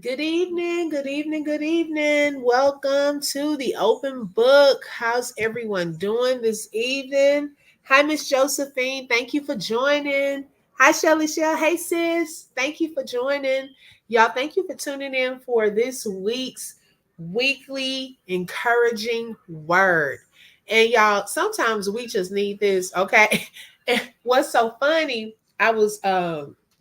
Good evening, good evening, good evening. Welcome to the open book. How's everyone doing this evening? Hi, Miss Josephine. Thank you for joining. Hi, Shelly Shell. Hey, sis. Thank you for joining. Y'all, thank you for tuning in for this week's weekly encouraging word. And y'all, sometimes we just need this, okay? And what's so funny, I was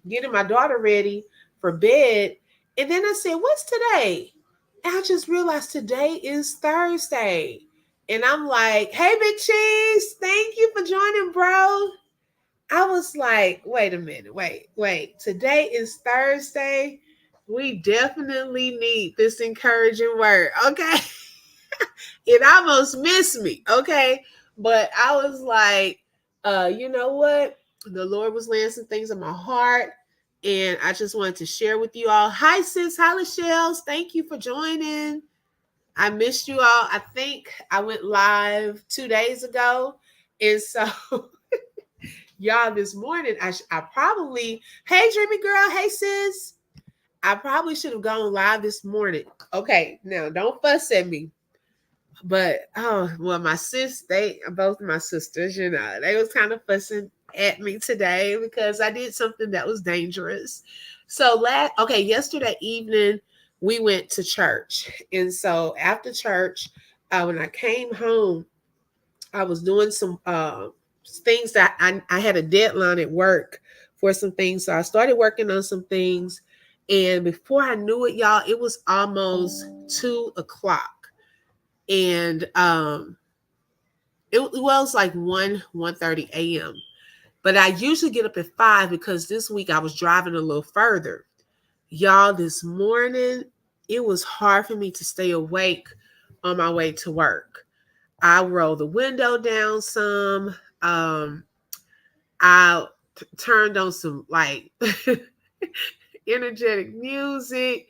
getting my daughter ready for bed and then I said, what's today? And I just realized today is Thursday. And I'm like, hey, Big Cheese, thank you for joining, bro. I was like, wait a minute, wait. Today is Thursday. We definitely need this encouraging word, okay? It almost missed me, okay? But I was like, you know what? The Lord was laying some things in my heart, and I just wanted to share with you all. Hi, sis. Hi, Lachelle. Thank you for joining. I missed you all. I think I went live 2 days ago. And so, y'all, this morning, I probably, hey, Dreamy Girl. Hey, sis. I probably should have gone live this morning. Okay, now don't fuss at me. But oh well, my sis, they both my sisters, they was kind of fussing at me today because I did something that was dangerous. So yesterday evening we went to church, and so after church, when I came home, I was doing some things that I had a deadline at work for some things, so I started working on some things, and before I knew it, y'all, it was almost 2 o'clock and it was like 1:30 a.m. But I usually get up at 5 because this week I was driving a little further. Y'all, this morning it was hard for me to stay awake on my way to work. I rolled the window down some. I turned on some like energetic music.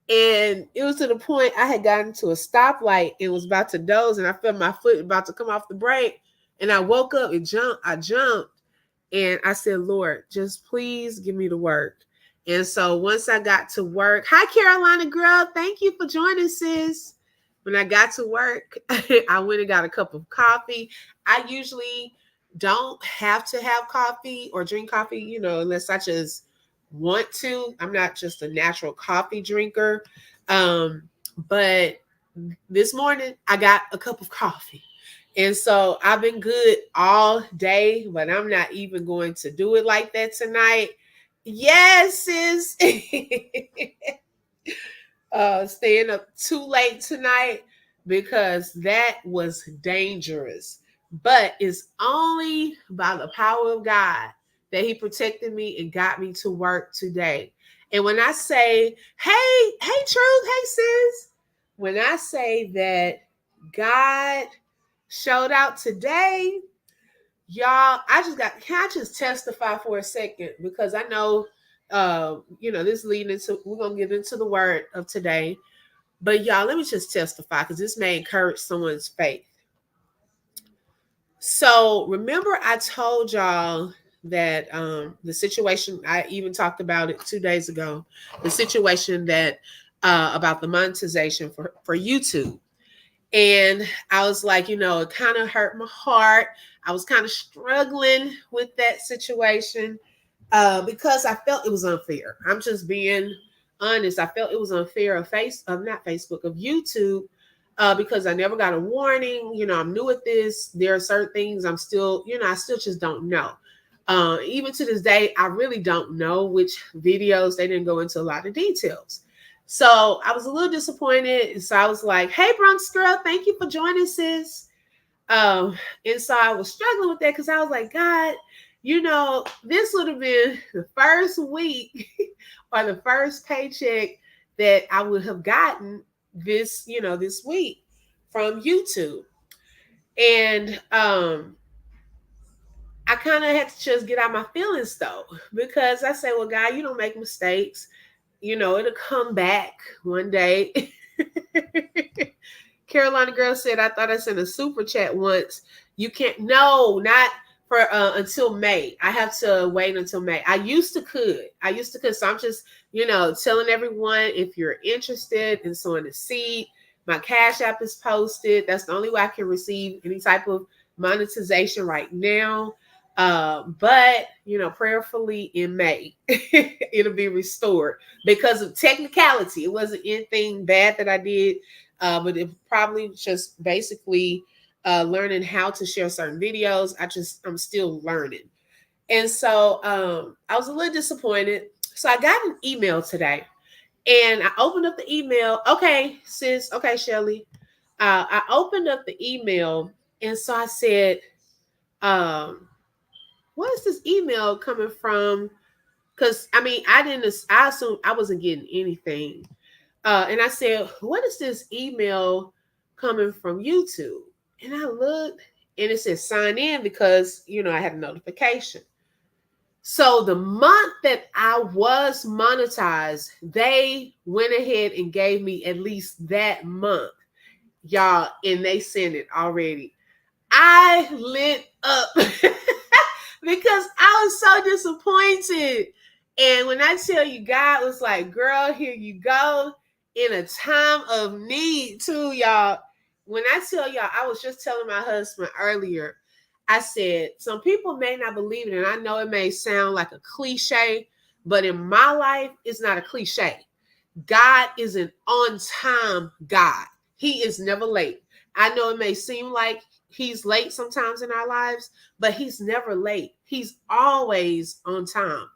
And it was to the point I had gotten to a stoplight and was about to doze, and I felt my foot about to come off the brake. And I woke up and jumped. I jumped, and I said, Lord, just please give me the work. And so once I got to work, hi, Carolina girl. Thank you for joining, sis. When I got to work, I went and got a cup of coffee. I usually don't have to have coffee or drink coffee, unless I just want to. I'm not just a natural coffee drinker. Um, but this morning I got a cup of coffee. And so I've been good all day, but I'm not even going to do it like that tonight. Yes, sis. Staying up too late tonight because that was dangerous. But it's only by the power of God that He protected me and got me to work today. And when I say, hey, Truth, hey, sis, when I say that God showed out today, y'all, can I just testify for a second? Because I know, this leading into, we're going to get into the word of today. But y'all, let me just testify because this may encourage someone's faith. So remember I told y'all that the situation, I even talked about it 2 days ago, the situation that about the monetization for YouTube. And I was like, it kind of hurt my heart. I was kind of struggling with that situation because I felt it was unfair. I'm just being honest. I felt it was unfair not Facebook, of YouTube, because I never got a warning. I'm new at this. There are certain things I'm still, I still just don't know. Even to this day, I really don't know which videos. They didn't go into a lot of details. So I was a little disappointed. And so I was like, hey, Bronx girl, thank you for joining, sis. And so I was struggling with that because I was like, God, this would have been the first week or the first paycheck that I would have gotten this week from YouTube. And I kind of had to just get out my feelings though, because I say, well, God, you don't make mistakes. It'll come back one day. Carolina girl said, I thought I sent a super chat once. You can't, no, not for until May. I have to wait until May. I used to could. So I'm just, telling everyone, if you're interested in sowing a seed, my Cash App is posted. That's the only way I can receive any type of monetization right now. But prayerfully in May, it'll be restored because of technicality. It wasn't anything bad that I did, but it probably just basically learning how to share certain videos. I'm still learning. And so I was a little disappointed. So I got an email today and I opened up the email. Okay, sis. Okay, Shelly. I opened up the email and so I said, what is this email coming from? Because I assumed I wasn't getting anything. And I said, what is this email coming from YouTube? And I looked and it said sign in because, I had a notification. So the month that I was monetized, they went ahead and gave me at least that month, y'all, and they sent it already. I lit up because I was so disappointed. And when I tell you, God was like, girl, here you go, in a time of need too, y'all. When I tell y'all, I was just telling my husband earlier, I said, some people may not believe it, and I know it may sound like a cliche, but in my life, it's not a cliche. God is an on-time God. He is never late. I know it may seem like he's late sometimes in our lives, but he's never late. He's always on time.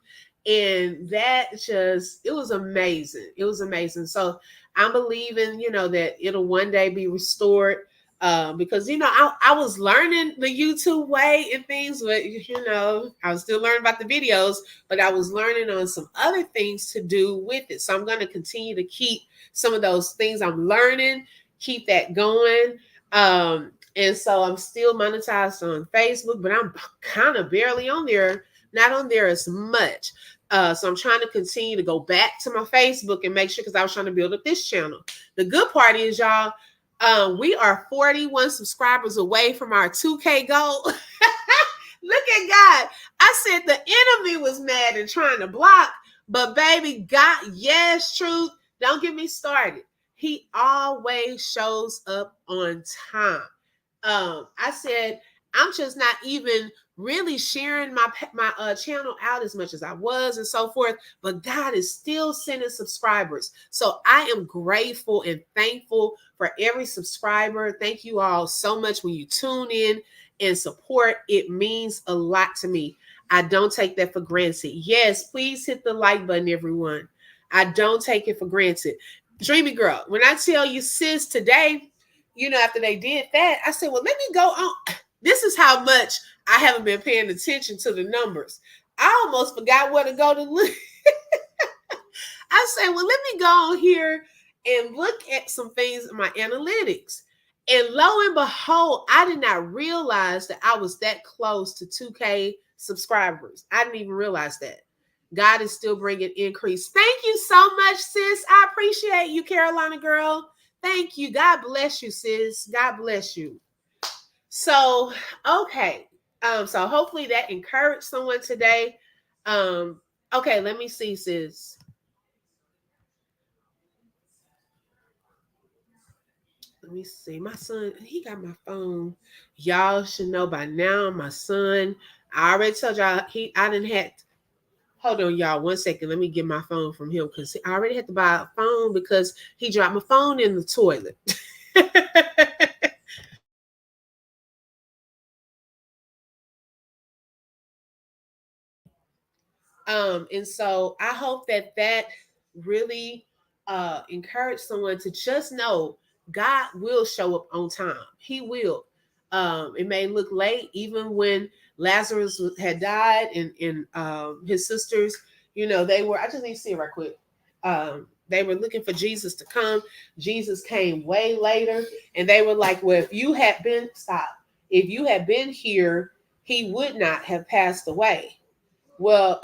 And it was amazing. It was amazing. So I'm believing, that it'll one day be restored. Because I was learning the YouTube way and things, but I was still learning about the videos, but I was learning on some other things to do with it. So I'm going to continue to keep some of those things I'm learning, keep that going. And so I'm still monetized on Facebook, but I'm kind of barely on there, not on there as much. So I'm trying to continue to go back to my Facebook and make sure, because I was trying to build up this channel. The good part is, y'all, we are 41 subscribers away from our 2K goal. Look at God. I said the enemy was mad and trying to block, but baby, God, yes, truth. Don't get me started. He always shows up on time. I said, I'm just not even really sharing my channel out as much as I was and so forth, but God is still sending subscribers. So I am grateful and thankful for every subscriber. Thank you all so much when you tune in and support. It means a lot to me. I don't take that for granted. Yes, please hit the like button, everyone. I don't take it for granted. Dreamy girl, when I tell you, sis, today, after they did that, I said, well, let me go on. This is how much I haven't been paying attention to the numbers. I almost forgot where to go to look. I said, well, let me go on here and look at some things in my analytics. And lo and behold, I did not realize that I was that close to 2K subscribers. I didn't even realize that. God is still bringing increase. Thank you so much, sis. I appreciate you, Carolina girl. Thank you. God bless you, sis. God bless you. So, okay. So hopefully that encouraged someone today. Okay, let me see, sis. Let me see. My son, he got my phone. Y'all should know by now, my son. I already told y'all I didn't have. Hold on, y'all. 1 second. Let me get my phone from him because I already had to buy a phone because he dropped my phone in the toilet. And so I hope that really encourage someone to just know God will show up on time. He will. It may look late, even when Lazarus had died and his sisters, they were, I just need to see it right quick. They were looking for Jesus to come. Jesus came way later, and they were like, well, if you had been here, he would not have passed away. Well,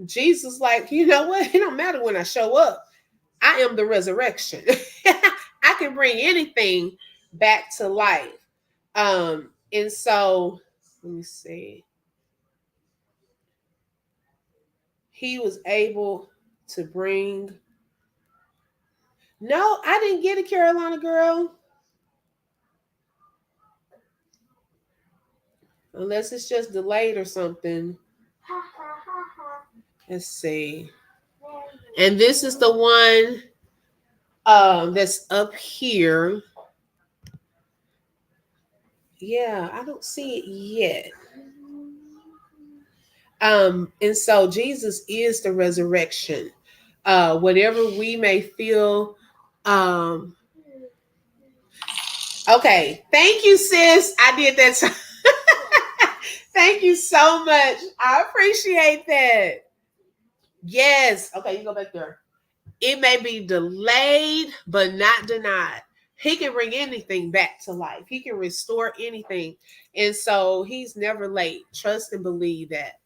Jesus, like, you know what? It don't matter when I show up. I am the resurrection. I can bring anything back to life. And so let me see. he was able to bring. No, I didn't get a Carolina girl. Unless it's just delayed or something. Let's see. And this is the one that's up here. Yeah, I don't see it yet. And so Jesus is the resurrection. Whatever we may feel. Okay, thank you, sis. I did that. Thank you so much. I appreciate that. Yes. Okay, you go back there. It may be delayed, but not denied. He can bring anything back to life. He can restore anything. And so he's never late. Trust and believe that.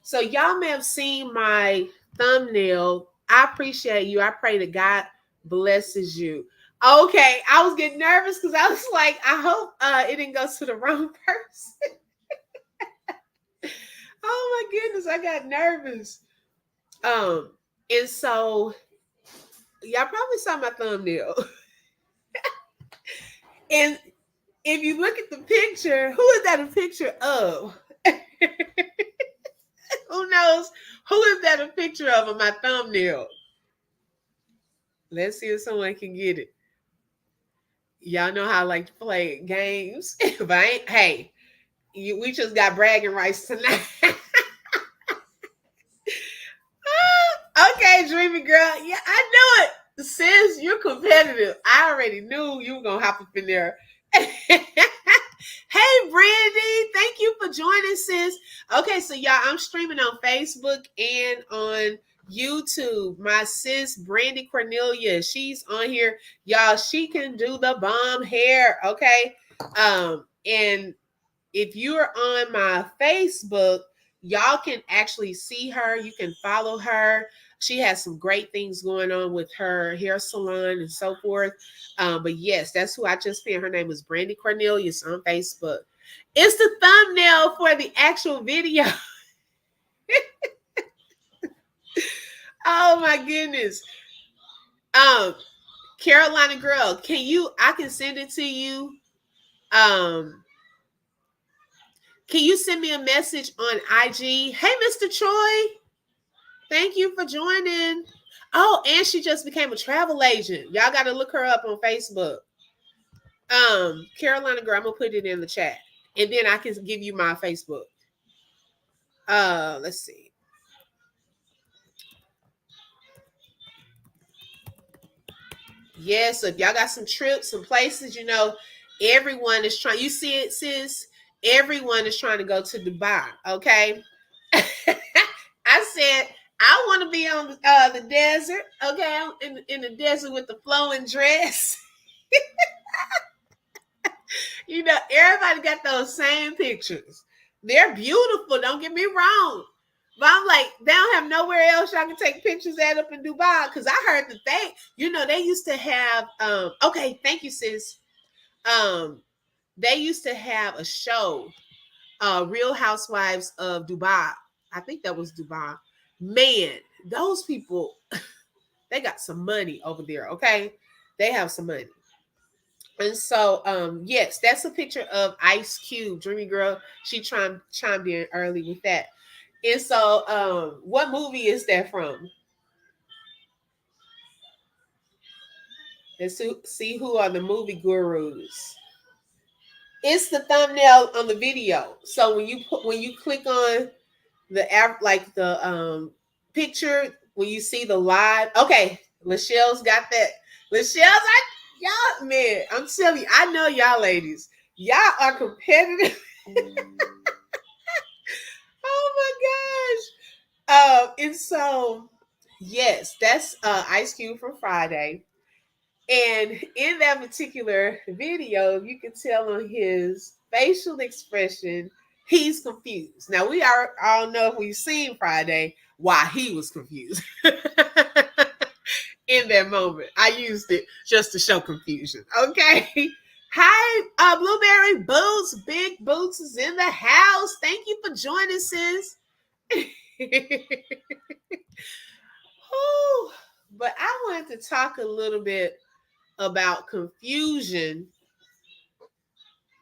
So y'all may have seen my thumbnail. I appreciate you. I pray that God blesses you. Okay, I was getting nervous because I was like, I hope it didn't go to the wrong person. Oh my goodness, I got nervous. And so y'all probably saw my thumbnail. And if you look at the picture, who is that a picture of? Who knows? Who is that a picture of on my thumbnail? Let's see if someone can get it. Y'all know how I like to play games. But I ain't, hey, we just got bragging rights tonight. Okay, dreamy girl. Yeah, I knew it. Sis, you're competitive. I already knew you were going to hop up in there. Hey, Brandy. Thank you for joining, sis. Okay, so y'all, I'm streaming on Facebook and on YouTube. My sis, Brandy Cornelia, she's on here. Y'all, she can do the bomb hair, okay? And if you're on my Facebook, y'all can actually see her. You can follow her. She has some great things going on with her hair salon and so forth. But yes, that's who I just pinned. Her name is Brandy Cornelius on Facebook. It's the thumbnail for the actual video. Oh my goodness. Carolina girl, I can send it to you. Can you send me a message on IG? Hey, Mr. Troy. Thank you for joining. Oh, and she just became a travel agent. Y'all got to look her up on Facebook. Carolina girl, I'm gonna put it in the chat, and then I can give you my Facebook. Let's see. Yes, so if y'all got some trips, some places, everyone is trying. You see it, sis? Everyone is trying to go to Dubai. Okay. I said I want to be on the desert. Okay, I'm in the desert with the flowing dress. Everybody got those same pictures. They're beautiful. Don't get me wrong. But I'm like, they don't have nowhere else y'all can take pictures at up in Dubai. Because I heard that they used to have, okay, thank you, sis. They used to have a show, Real Housewives of Dubai. I think that was Dubai. Man, those people, they got some money over there, okay? They have some money. And so, yes, that's a picture of Ice Cube, Dreamy Girl. She chimed in early with that. And so, what movie is that from? Let's see who are the movie gurus. It's the thumbnail on the video. So when you click on the app, like the picture, when you see the live, okay, Lachelle's got that. Y'all, man, I'm telling you, I know y'all ladies. Y'all are competitive. Oh my gosh. And so, yes, that's Ice Cube from Friday. And in that particular video, you can tell on his facial expression, he's confused. Now, we all know if we've seen Friday why he was confused. In that moment, I used it just to show confusion. Okay. Hi, Blueberry Boots. Big Boots is in the house. Thank you for joining, sis. Whew. But I wanted to talk a little bit about confusion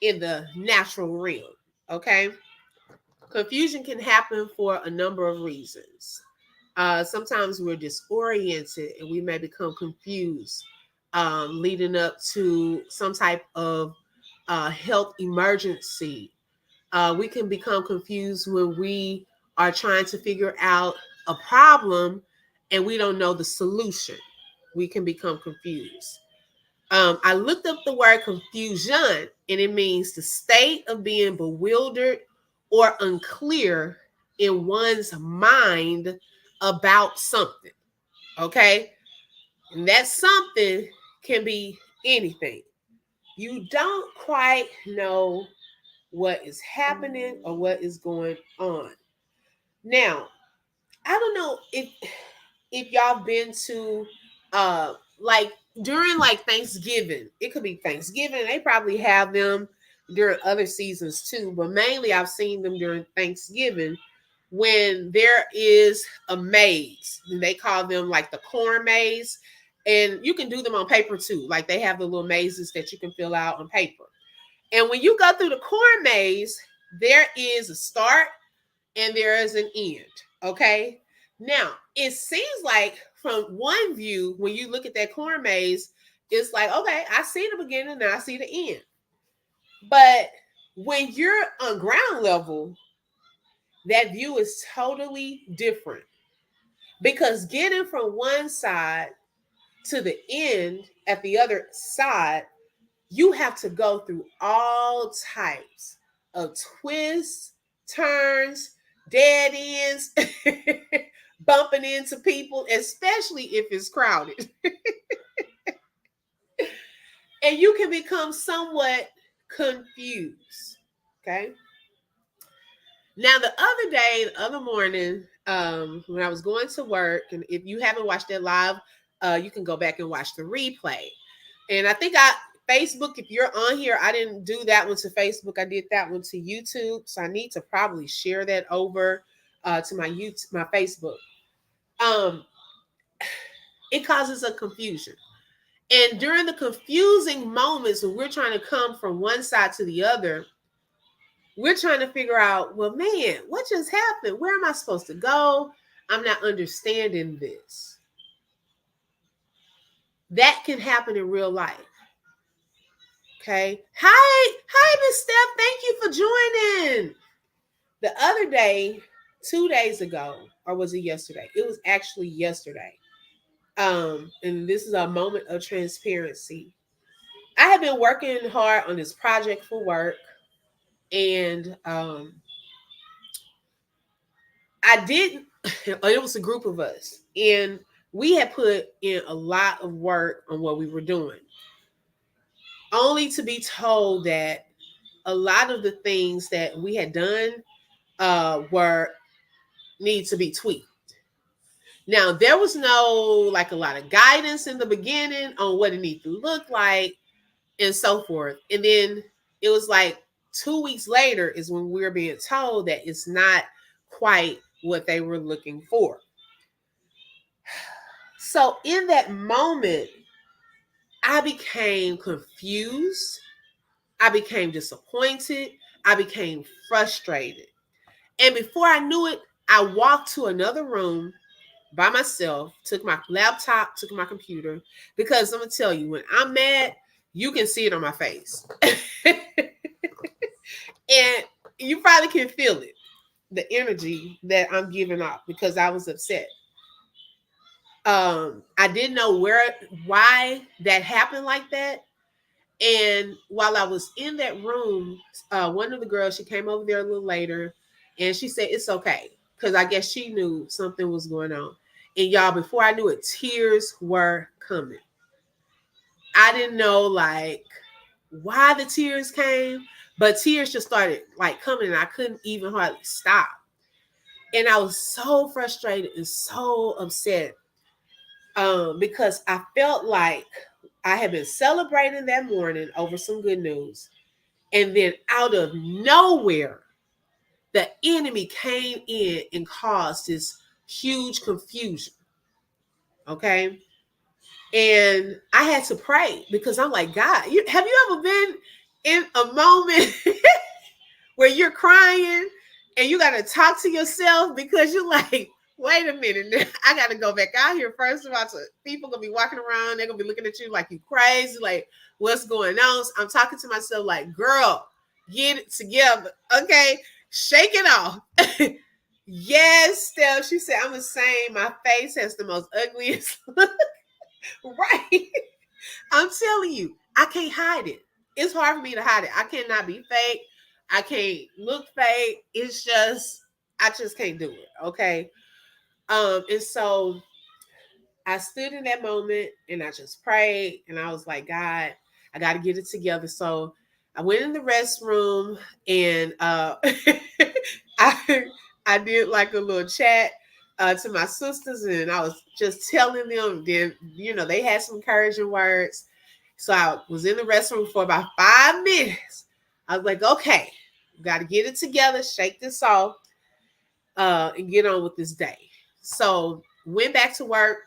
in the natural realm. Okay. Confusion can happen for a number of reasons. Sometimes we're disoriented and we may become confused, leading up to some type of health emergency. We can become confused when we are trying to figure out a problem and we don't know the solution. We can become confused. I looked up the word confusion, and it means the state of being bewildered or unclear in one's mind about something. Okay. And that something can be anything. You don't quite know what is happening or what is going on. Now, I don't know if y'all been to like during like Thanksgiving. It could be Thanksgiving. They probably have them during other seasons too, but mainly I've seen them during Thanksgiving when there is a maze. They call them like the corn maze. And you can do them on paper too. Like they have the little mazes that you can fill out on paper. And when you go through the corn maze, there is a start and there is an end. Okay. Now, it seems like from one view, when you look at that corn maze, it's like, okay, I see the beginning and I see the end. But when you're on ground level, that view is totally different because getting from one side to the end at the other side, you have to go through all types of twists, turns, dead ends, bumping into people, especially if it's crowded. And you can become somewhat confused. Okay. Now, the other day, the other morning, when I was going to work, and if you haven't watched that live, you can go back and watch the replay. And I think Facebook, if you're on here, I didn't do that one to Facebook. I did that one to YouTube. So I need to probably share that over to my YouTube, my Facebook. It causes a confusion. And during the confusing moments when we're trying to come from one side to the other, we're trying to figure out, well, man, what just happened? Where am I supposed to go? I'm not understanding this. That can happen in real life. Okay. Hi, Miss Steph. Thank you for joining. The other day, 2 days ago, or was it yesterday? It was actually yesterday. And this is a moment of transparency. I have been working hard on this project for work, and I didn't. It was a group of us, and we had put in a lot of work on what we were doing, only to be told that a lot of the things that we had done were need to be tweaked. Now there was no like a lot of guidance in the beginning on what it needs to look like and so forth. And then it was like 2 weeks later is when we were being told that it's not quite what they were looking for. So in that moment, I became confused. I became disappointed. I became frustrated. And before I knew it, I walked to another room by myself, took my laptop, took my computer, because I'm going to tell you, when I'm mad, you can see it on my face. And you probably can feel it, the energy that I'm giving off, because I was upset. I didn't know why that happened like that. And while I was in that room, one of the girls, she came over there a little later and she said, it's okay. Because I guess she knew something was going on. And y'all, before I knew it, tears were coming. I didn't know like why the tears came, but tears just started like coming and I couldn't even hardly stop. And I was so frustrated and so upset because I felt like I had been celebrating that morning over some good news. And then out of nowhere, the enemy came in and caused this huge confusion. Okay. And I had to pray because I'm like, God, have you ever been in a moment where you're crying and you got to talk to yourself because you're like, wait a minute, I got to go back out here. First of all, so people going to be walking around. They're going to be looking at you like you crazy. Like, what's going on? So I'm talking to myself like, girl, get it together. Okay. Shake it off. Yes, Steph. She said, I'm the same. My face has the most ugliest look. Right. I'm telling you, I can't hide it. It's hard for me to hide it. I cannot be fake. I can't look fake. It's just, I just can't do it. Okay. And so I stood in that moment and I just prayed and I was like, God, I got to get it together. So I went in the restroom and I I did like a little chat to my sisters and I was just telling them. Then they had some encouraging words. So I was in the restroom for about 5 minutes. I was like, okay, got to get it together, shake this off, and get on with this day. So went back to work,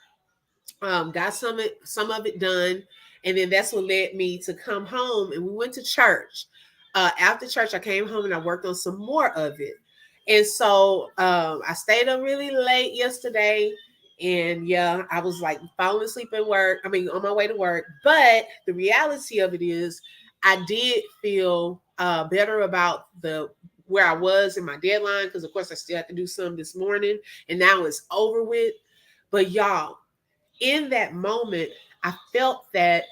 got some of it done, and then that's what led me to come home. And we went to church. After church, I came home and I worked on some more of it. And so I stayed up really late yesterday. And yeah, I was like falling asleep at work. I mean, on my way to work. But the reality of it is, I did feel better about where I was in my deadline because, of course, I still have to do some this morning. And now it's over with. But y'all, in that moment, I felt that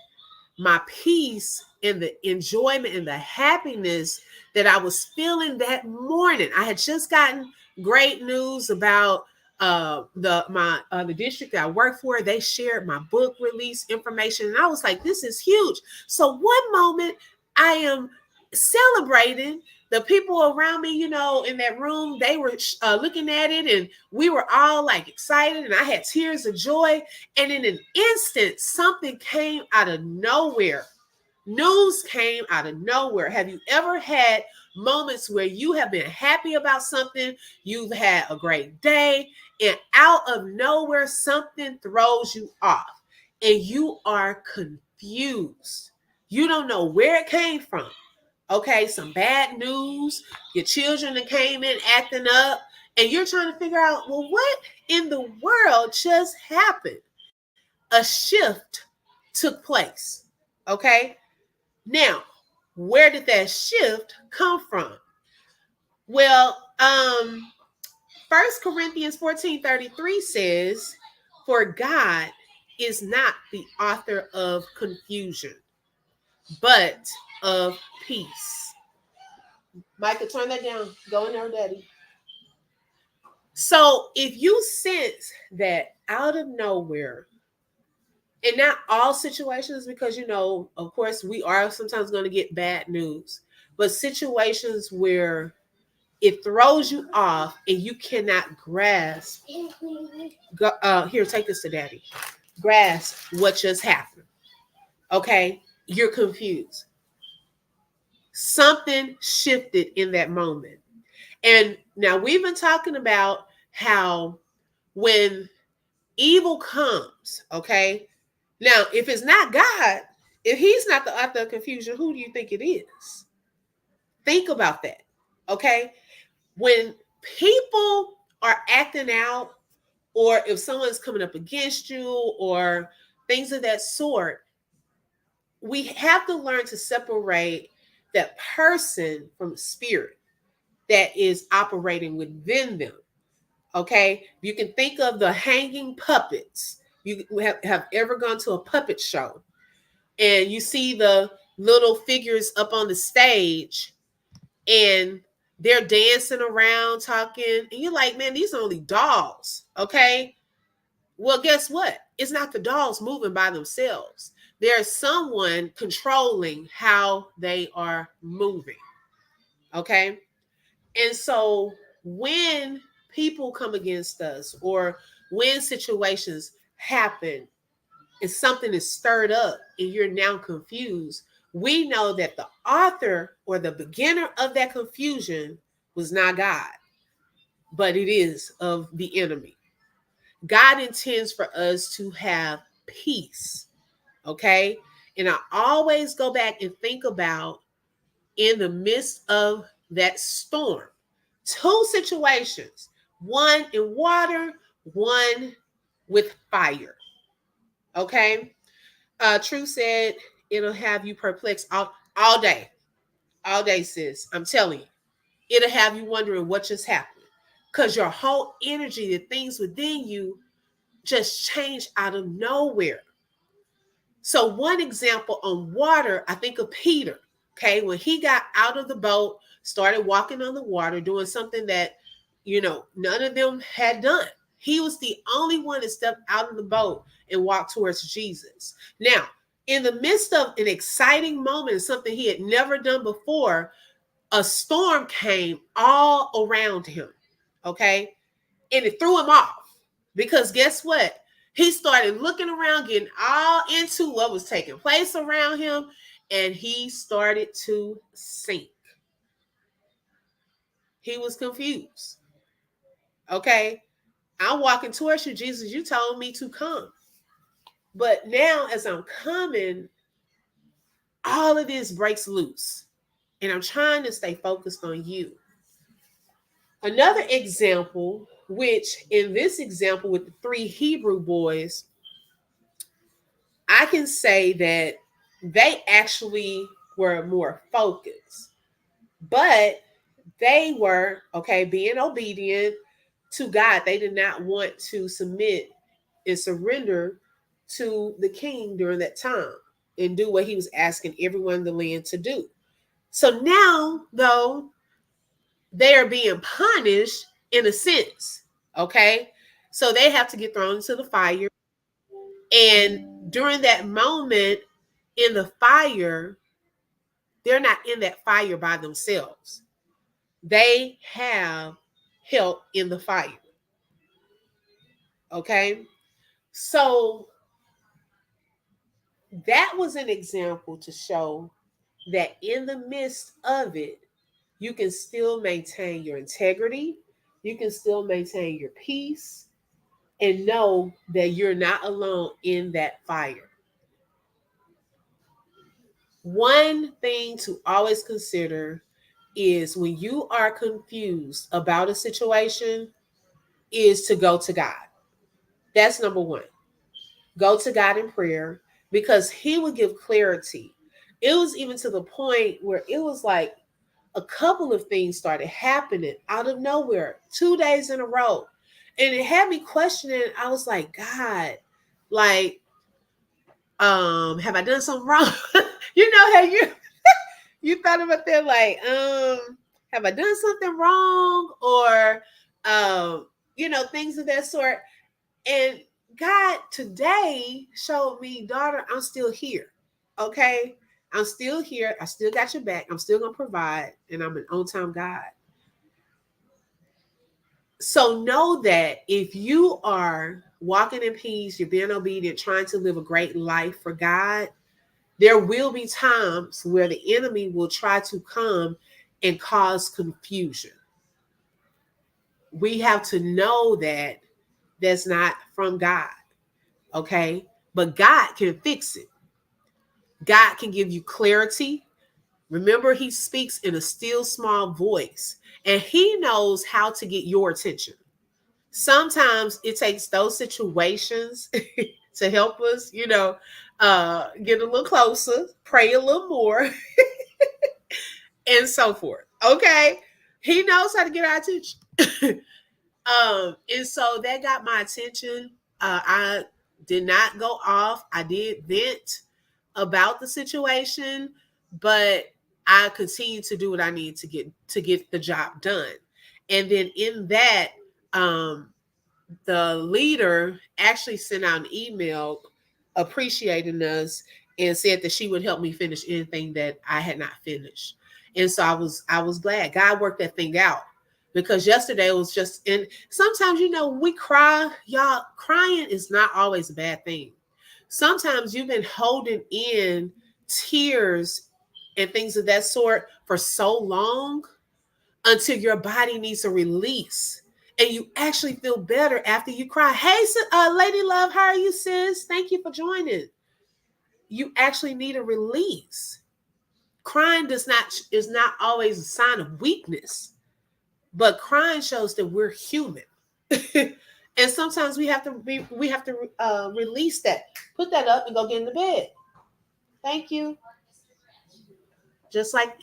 my peace and the enjoyment and the happiness that I was feeling that morning. I had just gotten great news about the district that I work for. They shared my book release information, and I was like, this is huge. So one moment I am celebrating. The people around me, in that room, they were looking at it, and we were all like excited, and I had tears of joy. And in an instant, something came out of nowhere. News came out of nowhere. Have you ever had moments where you have been happy about something, you've had a great day, and out of nowhere, something throws you off, and you are confused? You don't know where it came from. Okay, some bad news. Your children that came in acting up, and you're trying to figure out, well, what in the world just happened? A shift took place. Okay, now where did that shift come from? Well, 1 Corinthians 14:33 says, "For God is not the author of confusion, but of peace." Micah, turn that down. Go in there, Daddy. So if you sense that out of nowhere, and not all situations, because of course, we are sometimes going to get bad news, but situations where it throws you off and you cannot grasp. Here, take this to Daddy. Grasp what just happened. Okay, you're confused. Something shifted in that moment. And now we've been talking about how when evil comes, okay? Now, if it's not God, if he's not the author of confusion, who do you think it is? Think about that, okay? When people are acting out, or if someone's coming up against you, or things of that sort, we have to learn to separate that person from the spirit that is operating within them. Okay, you can think of the hanging puppets. You have ever gone to a puppet show and you see the little figures up on the stage and they're dancing around talking, and you're like, man, these are only dolls. Okay, well, guess what? It's not the dolls moving by themselves. There's someone controlling how they are moving. Okay, and so when people come against us, or when situations happen and something is stirred up and you're now confused, we know that the author or the beginner of that confusion was not God, but it is of the enemy. God intends for us to have peace. Okay. And I always go back and think about, in the midst of that storm, two situations, one in water, one with fire. Okay. True said it'll have you perplexed all day. All day, sis. I'm telling you. It'll have you wondering what just happened. Because your whole energy, the things within you, just change out of nowhere. So one example on water, I think of Peter. Okay, when he got out of the boat, started walking on the water, doing something that, none of them had done. He was the only one that stepped out of the boat and walked towards Jesus. Now, in the midst of an exciting moment, something he had never done before, a storm came all around him. Okay, and it threw him off, because guess what? He started looking around, getting all into what was taking place around him, and he started to sink. He was confused. Okay, I'm walking towards you, Jesus. You told me to come. But now, as I'm coming, all of this breaks loose. And I'm trying to stay focused on you. Another example, which in this example with the three Hebrew boys, I can say that they actually were more focused, but they were, okay, being obedient to God. They did not want to submit and surrender to the king during that time and do what he was asking everyone in the land to do. So now, though, they are being punished in a sense, okay? So they have to get thrown into the fire. And during that moment in the fire, they're not in that fire by themselves. They have help in the fire. Okay? So that was an example to show that in the midst of it, you can still maintain your integrity, you can still maintain your peace, and know that you're not alone in that fire. One thing to always consider is, when you are confused about a situation, is to go to God. That's number one. Go to God in prayer, because he will give clarity. It was even to the point where it was like a couple of things started happening out of nowhere, 2 days in a row. And it had me questioning. I was like, God, like, have I done something wrong? How you thought about that, like, have I done something wrong? Or things of that sort. And God today showed me, daughter, I'm still here. Okay. I'm still here. I still got your back. I'm still gonna provide, and I'm an on-time God. So know that if you are walking in peace, you're being obedient, trying to live a great life for God, there will be times where the enemy will try to come and cause confusion. We have to know that that's not from God, okay? But God can fix it. God can give you clarity. Remember, he speaks in a still small voice, and he knows how to get your attention. Sometimes it takes those situations to help us, get a little closer, pray a little more, and so forth. Okay. He knows how to get our attention. And so that got my attention. I did not go off. I did vent about the situation, but I continued to do what I need to get the job done. And then in that, the leader actually sent out an email appreciating us and said that she would help me finish anything that I had not finished. And so I was glad God worked that thing out, because yesterday it was just, and sometimes, we cry, y'all. Crying is not always a bad thing. Sometimes you've been holding in tears and things of that sort for so long until your body needs a release. And you actually feel better after you cry. Hey, Lady Love, how are you, sis? Thank you for joining. You actually need a release. Crying is not always a sign of weakness, but crying shows that we're human. And sometimes we have to release that. Put that up and go get in the bed. Thank you. Just like,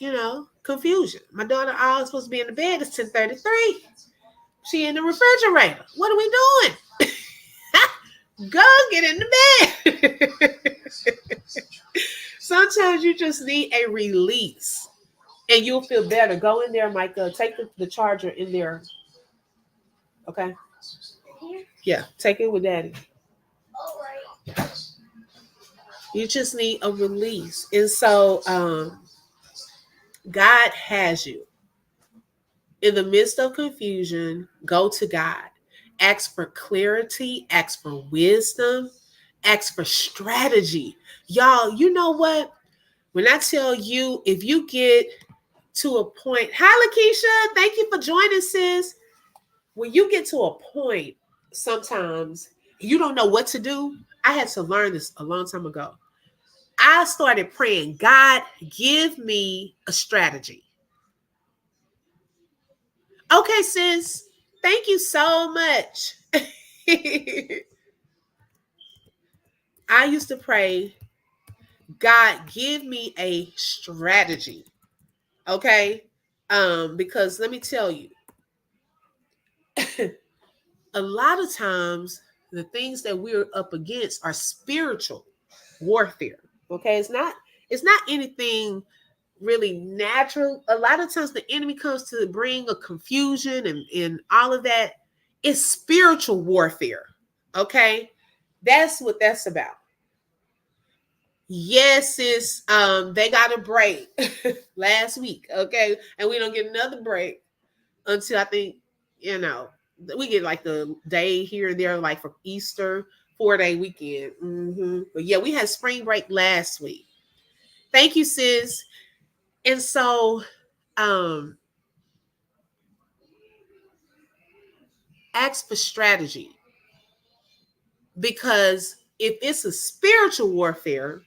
confusion. My daughter always supposed to be in the bed. It's 10:33. She in the refrigerator. What are we doing? Go get in the bed. Sometimes you just need a release and you'll feel better. Go in there, Micah. Take the charger in there. Okay? Yeah, take it with Daddy. All right. You just need a release. And so God has you. In the midst of confusion, go to God. Ask for clarity, ask for wisdom, ask for strategy. Y'all, you know what? When I tell you, if you get to a point, hi Lakeisha, thank you for joining, sis. When you get to a point, sometimes you don't know what to do. I had to learn this a long time ago. I started praying, God, give me a strategy. Okay, sis. Thank you so much. I used to pray, God, give me a strategy. Okay? Because let me tell you, a lot of times the things that we're up against are spiritual warfare. Okay? It's not anything really natural. A lot of times the enemy comes to bring a confusion and all of that. It's spiritual warfare. Okay? That's what that's about. Yes, it's they got a break last week. Okay. And we don't get another break until I think, we get like the day here and there, like for Easter, 4-day weekend. But yeah, we had spring break last week. Thank you, sis. And so ask for strategy, because if it's a spiritual warfare,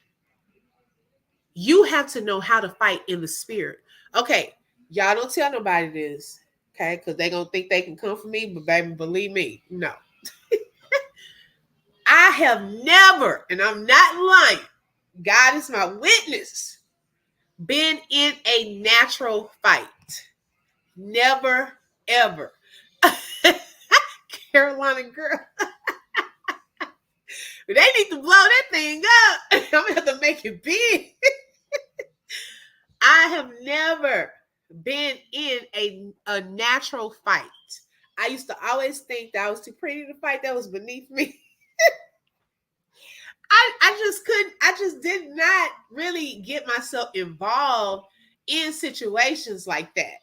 you have to know how to fight in the spirit. Okay, y'all don't tell nobody this, okay? Because they're going to think they can come for me, but baby, believe me, no. I have never, and I'm not lying, God is my witness, been in a natural fight. Never, ever. Carolina girl. They need to blow that thing up. I'm going to have to make it big. I have never been in a natural fight. I used to always think that I was too pretty to fight. That was beneath me. I just did not really get myself involved in situations like that.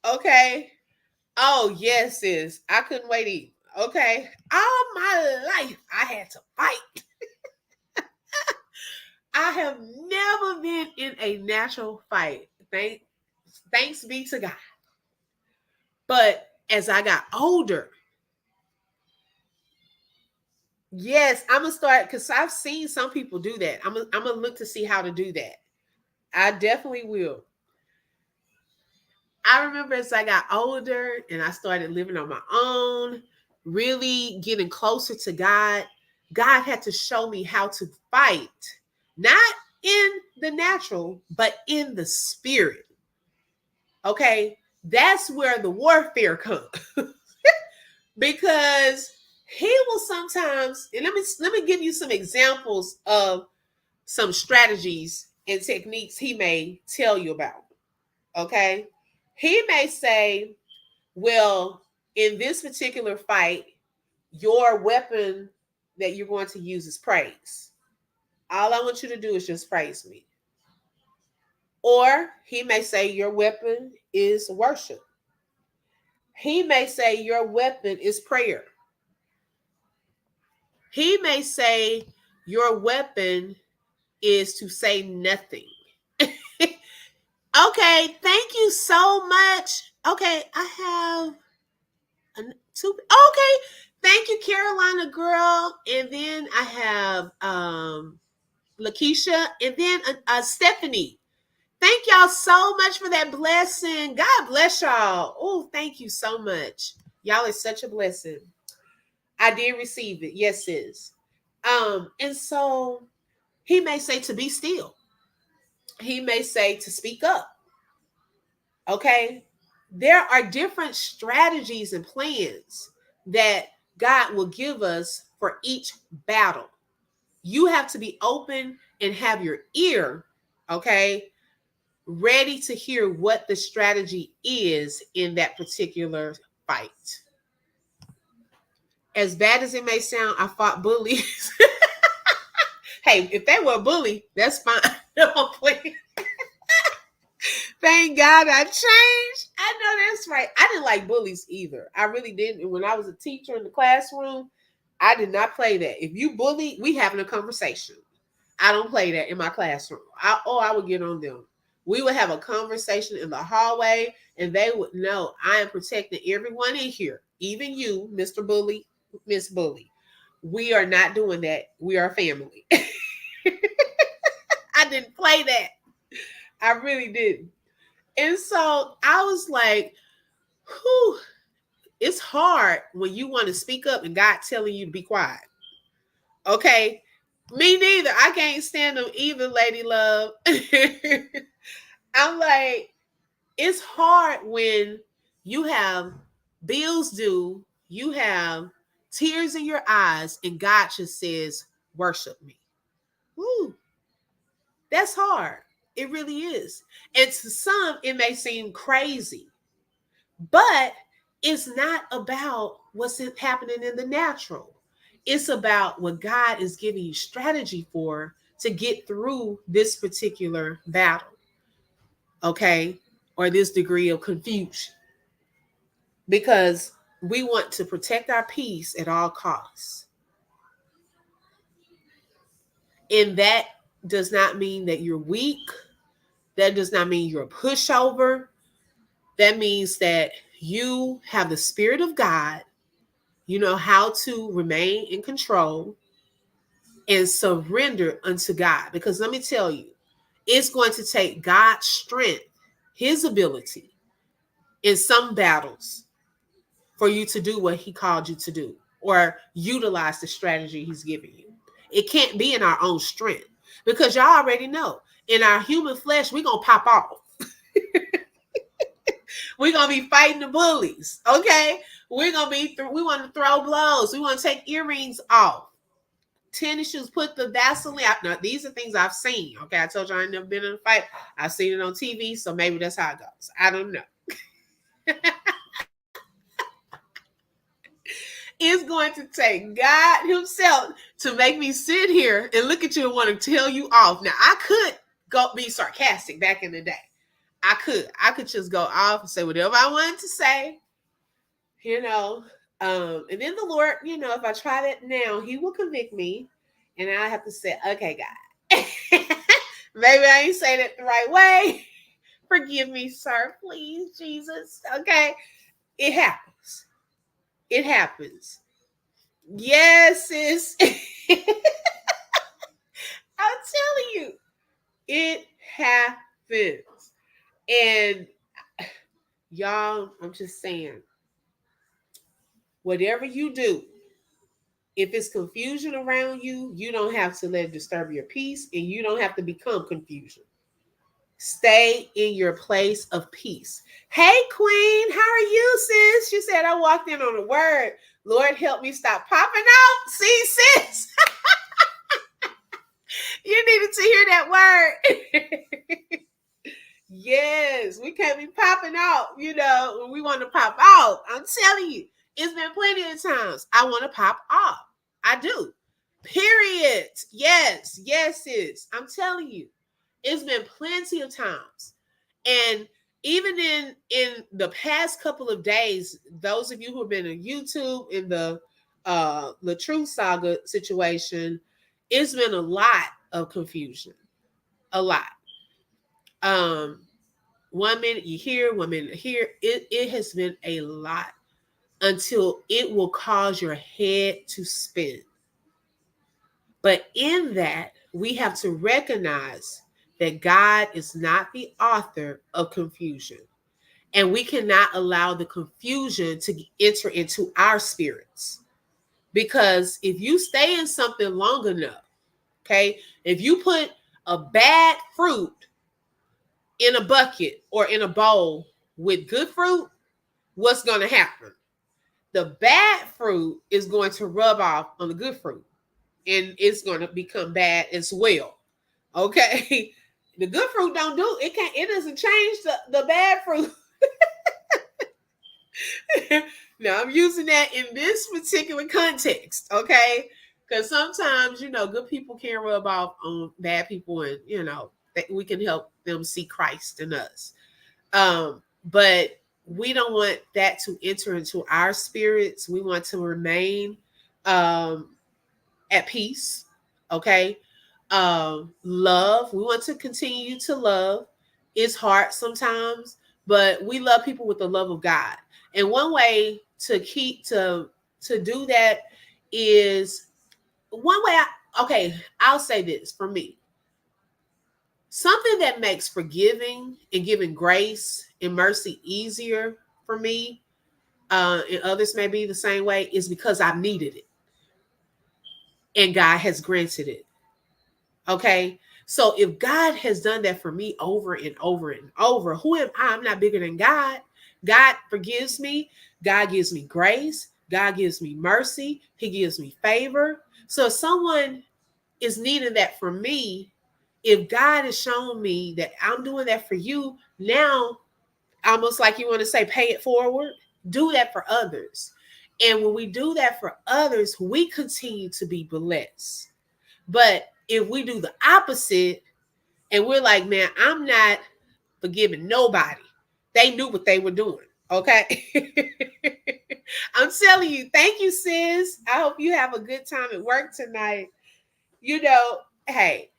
Okay. Oh, yes, sis. I couldn't wait either. Okay. All my life, I had to fight. I have never been in a natural fight. Thanks be to God. But as I got older, yes, I'm gonna start, because I've seen some people do that. I'm gonna look to see how to do that. I definitely will. I remember as I got older and I started living on my own, really getting closer to God, God had to show me how to fight, not in the natural, but in the spirit. Okay, that's where the warfare comes. Because he will sometimes, and let me give you some examples of some strategies and techniques he may tell you about. Okay, he may say, well, in this particular fight, your weapon that you're going to use is praise. All I want you to do is just praise me. Or he may say your weapon is worship. He may say your weapon is prayer. He may say your weapon is to say nothing. Okay, thank you, so much. Okay, I have two. Okay, thank you, Carolina girl. And then I have Lakeisha, and then Stephanie. Thank y'all so much for that blessing. God bless y'all. Oh, thank you so much. Y'all is such a blessing. I did receive it. Yes, sis. And so he may say to be still. He may say to speak up. Okay. There are different strategies and plans that God will give us for each battle. You have to be open and have your ear, okay, ready to hear what the strategy is in that particular fight. As bad as it may sound, I fought bullies. Hey, if they were a bully, that's fine. No, please. Thank God I changed. I know that's right. I didn't like bullies either. I really didn't. And when I was a teacher in the classroom, I did not play that. If you bully, we having a conversation. I don't play that in my classroom. I would get on them. We would have a conversation in the hallway, and they would know I am protecting everyone in here, even you, Mr. Bully, Miss Bully. We are not doing that. We are family. I didn't play that. I really didn't. And so I was like, whew, it's hard when you want to speak up and God telling you to be quiet. Okay. Me neither. I can't stand them either, lady love. I'm like, it's hard when you have bills due, you have tears in your eyes, and God just says, worship me. Woo. That's hard. It really is. And to some, it may seem crazy, but it's not about what's happening in the natural. It's about what God is giving you strategy for to get through this particular battle, okay, or this degree of confusion. Because we want to protect our peace at all costs. And that does not mean that you're weak. That does not mean you're a pushover. That means that you have the Spirit of God. You know how to remain in control and surrender unto God. Because let me tell you, it's going to take God's strength, his ability in some battles for you to do what he called you to do or utilize the strategy he's giving you. It can't be in our own strength because y'all already know in our human flesh, we're going to pop off. We're going to be fighting the bullies. Okay. We want to throw blows. We want to take earrings off. Tennis shoes, put the Vaseline out. Now, these are things I've seen. Okay. I told you I ain't never been in a fight. I've seen it on TV. So maybe that's how it goes. I don't know. It's going to take God himself to make me sit here and look at you and want to tell you off. Now, I could go be sarcastic back in the day. I could just go off and say whatever I wanted to say, you know. And then the Lord, you know, if I try that now, he will convict me. And I have to say, okay, God, maybe I ain't saying it the right way. Forgive me, sir, please, Jesus. Okay. It happens. It happens. Yes, sis. I'm telling you, it happens. And y'all, I'm just saying, whatever you do, if it's confusion around you, you don't have to let it disturb your peace and you don't have to become confusion. Stay in your place of peace. Hey, Queen, how are you, sis? She said, I walked in on a word. Lord, help me stop popping out. See, sis? You needed to hear that word. Yes, we can't be popping out, you know, when we want to pop out. I'm telling you, it's been plenty of times I want to pop off. I do. Period. Yes, sis. I'm telling you. It's been plenty of times. And even in the past couple of days, those of you who have been on YouTube in the LaTrue Saga situation, it's been a lot of confusion. A lot. Um, One minute you hear, 1 minute here. It has been a lot until it will cause your head to spin. But in that, we have to recognize that God is not the author of confusion. And we cannot allow the confusion to enter into our spirits. Because if you stay in something long enough, okay, if you put a bad fruit in a bucket or in a bowl with good fruit, what's going to happen? The bad fruit is going to rub off on the good fruit and it's going to become bad as well. Okay. The good fruit don't do it. It doesn't change the bad fruit. Now I'm using that in this particular context, okay? Because sometimes, good people can rub off on bad people, and we can help them see Christ in us. But we don't want that to enter into our spirits. We want to remain at peace, okay? Love. We want to continue to love. It's hard sometimes, but we love people with the love of God. And one way to do that is I'll say this for me. Something that makes forgiving and giving grace and mercy easier for me, and others may be the same way, is because I've needed it. And God has granted it. Okay. So if God has done that for me over and over and over, who am I? I'm not bigger than God. God forgives me. God gives me grace. God gives me mercy. He gives me favor. So if someone is needing that from me, if God has shown me that I'm doing that for you, now almost like you want to say, pay it forward, do that for others. And when we do that for others, we continue to be blessed. But if we do the opposite and we're like, man, I'm not forgiving nobody. They knew what they were doing. Okay. I'm telling you, thank you, sis. I hope you have a good time at work tonight. Hey,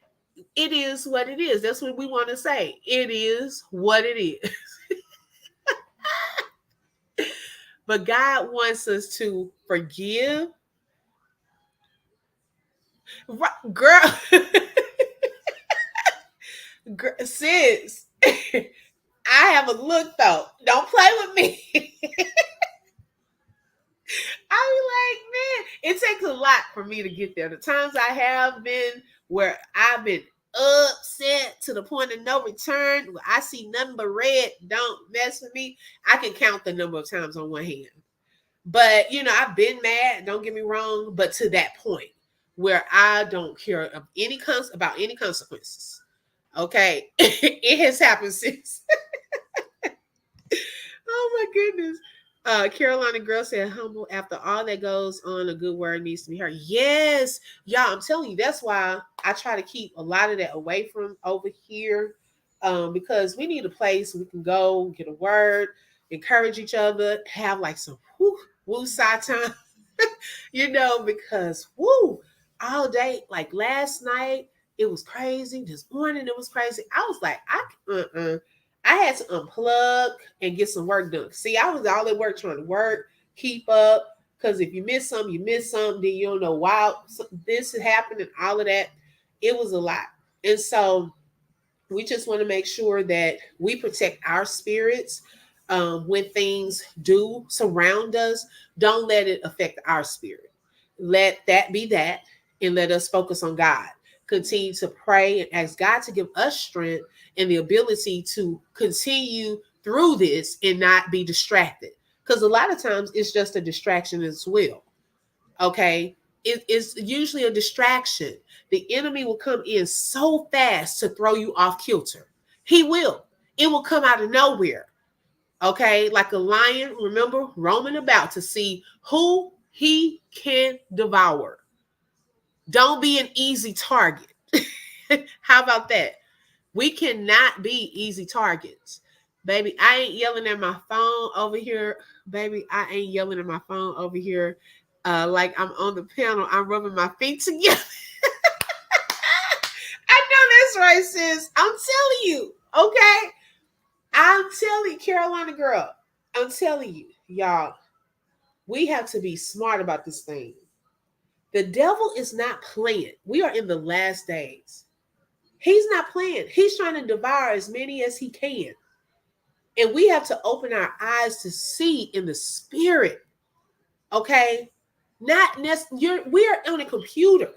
it is what it is. That's what we want to say. It is what it is. But God wants us to forgive. Girl, sis, I have a look though. Don't play with me. I be like, man, it takes a lot for me to get there. The times I have been where I've been upset to the point of no return, where I see nothing but red, don't mess with me. I can count the number of times on one hand. But, I've been mad, don't get me wrong, but to that point where I don't care about any consequences. Okay. It has happened since. Oh my goodness. Carolina girl said, humble after all that goes on, a good word needs to be heard. Yes, y'all, I'm telling you, that's why I try to keep a lot of that away from over here. Because we need a place we can go, get a word, encourage each other, have like some woo side time, because all day, like last night, it was crazy. This morning, it was crazy. I was like, I had to unplug and get some work done. See, I was all at work trying to work, keep up. Because if you miss something, you miss something. Then you don't know why this happened and all of that. It was a lot. And so we just want to make sure that we protect our spirits when things do surround us. Don't let it affect our spirit. Let that be that, and let us focus on God. Continue to pray and ask God to give us strength and the ability to continue through this and not be distracted. Because a lot of times it's just a distraction as well. Okay. It's usually a distraction. The enemy will come in so fast to throw you off kilter. He will. It will come out of nowhere. Okay. Like a lion, remember, roaming about to see who he can devour. Don't be an easy target. How about that? We cannot be easy targets. Baby, I ain't yelling at my phone over here. Baby, I ain't yelling at my phone over here like I'm on the panel. I'm rubbing my feet together. I know that's right, sis. I'm telling you, okay? you, Carolina girl, I'm telling you, y'all, we have to be smart about this thing. The devil is not playing. We are in the last days. He's not playing. He's trying to devour as many as he can. And we have to open our eyes to see in the spirit. Okay? Not necessarily, we are on a computer.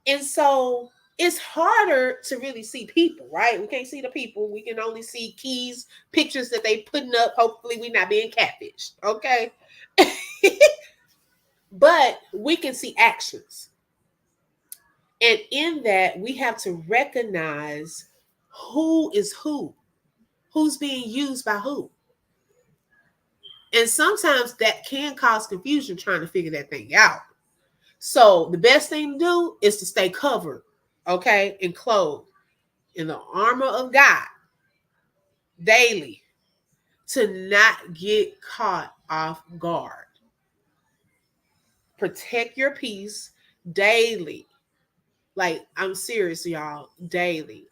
And so it's harder to really see people, right? We can't see the people. We can only see keys, pictures that they putting up. Hopefully we're not being catfished. Okay. But we can see actions. And in that, we have to recognize who is who's being used by who. And sometimes that can cause confusion trying to figure that thing out. So the best thing to do is to stay covered, okay, and clothed in the armor of God daily to not get caught off guard. Protect your peace daily. Like, I'm serious, y'all, daily.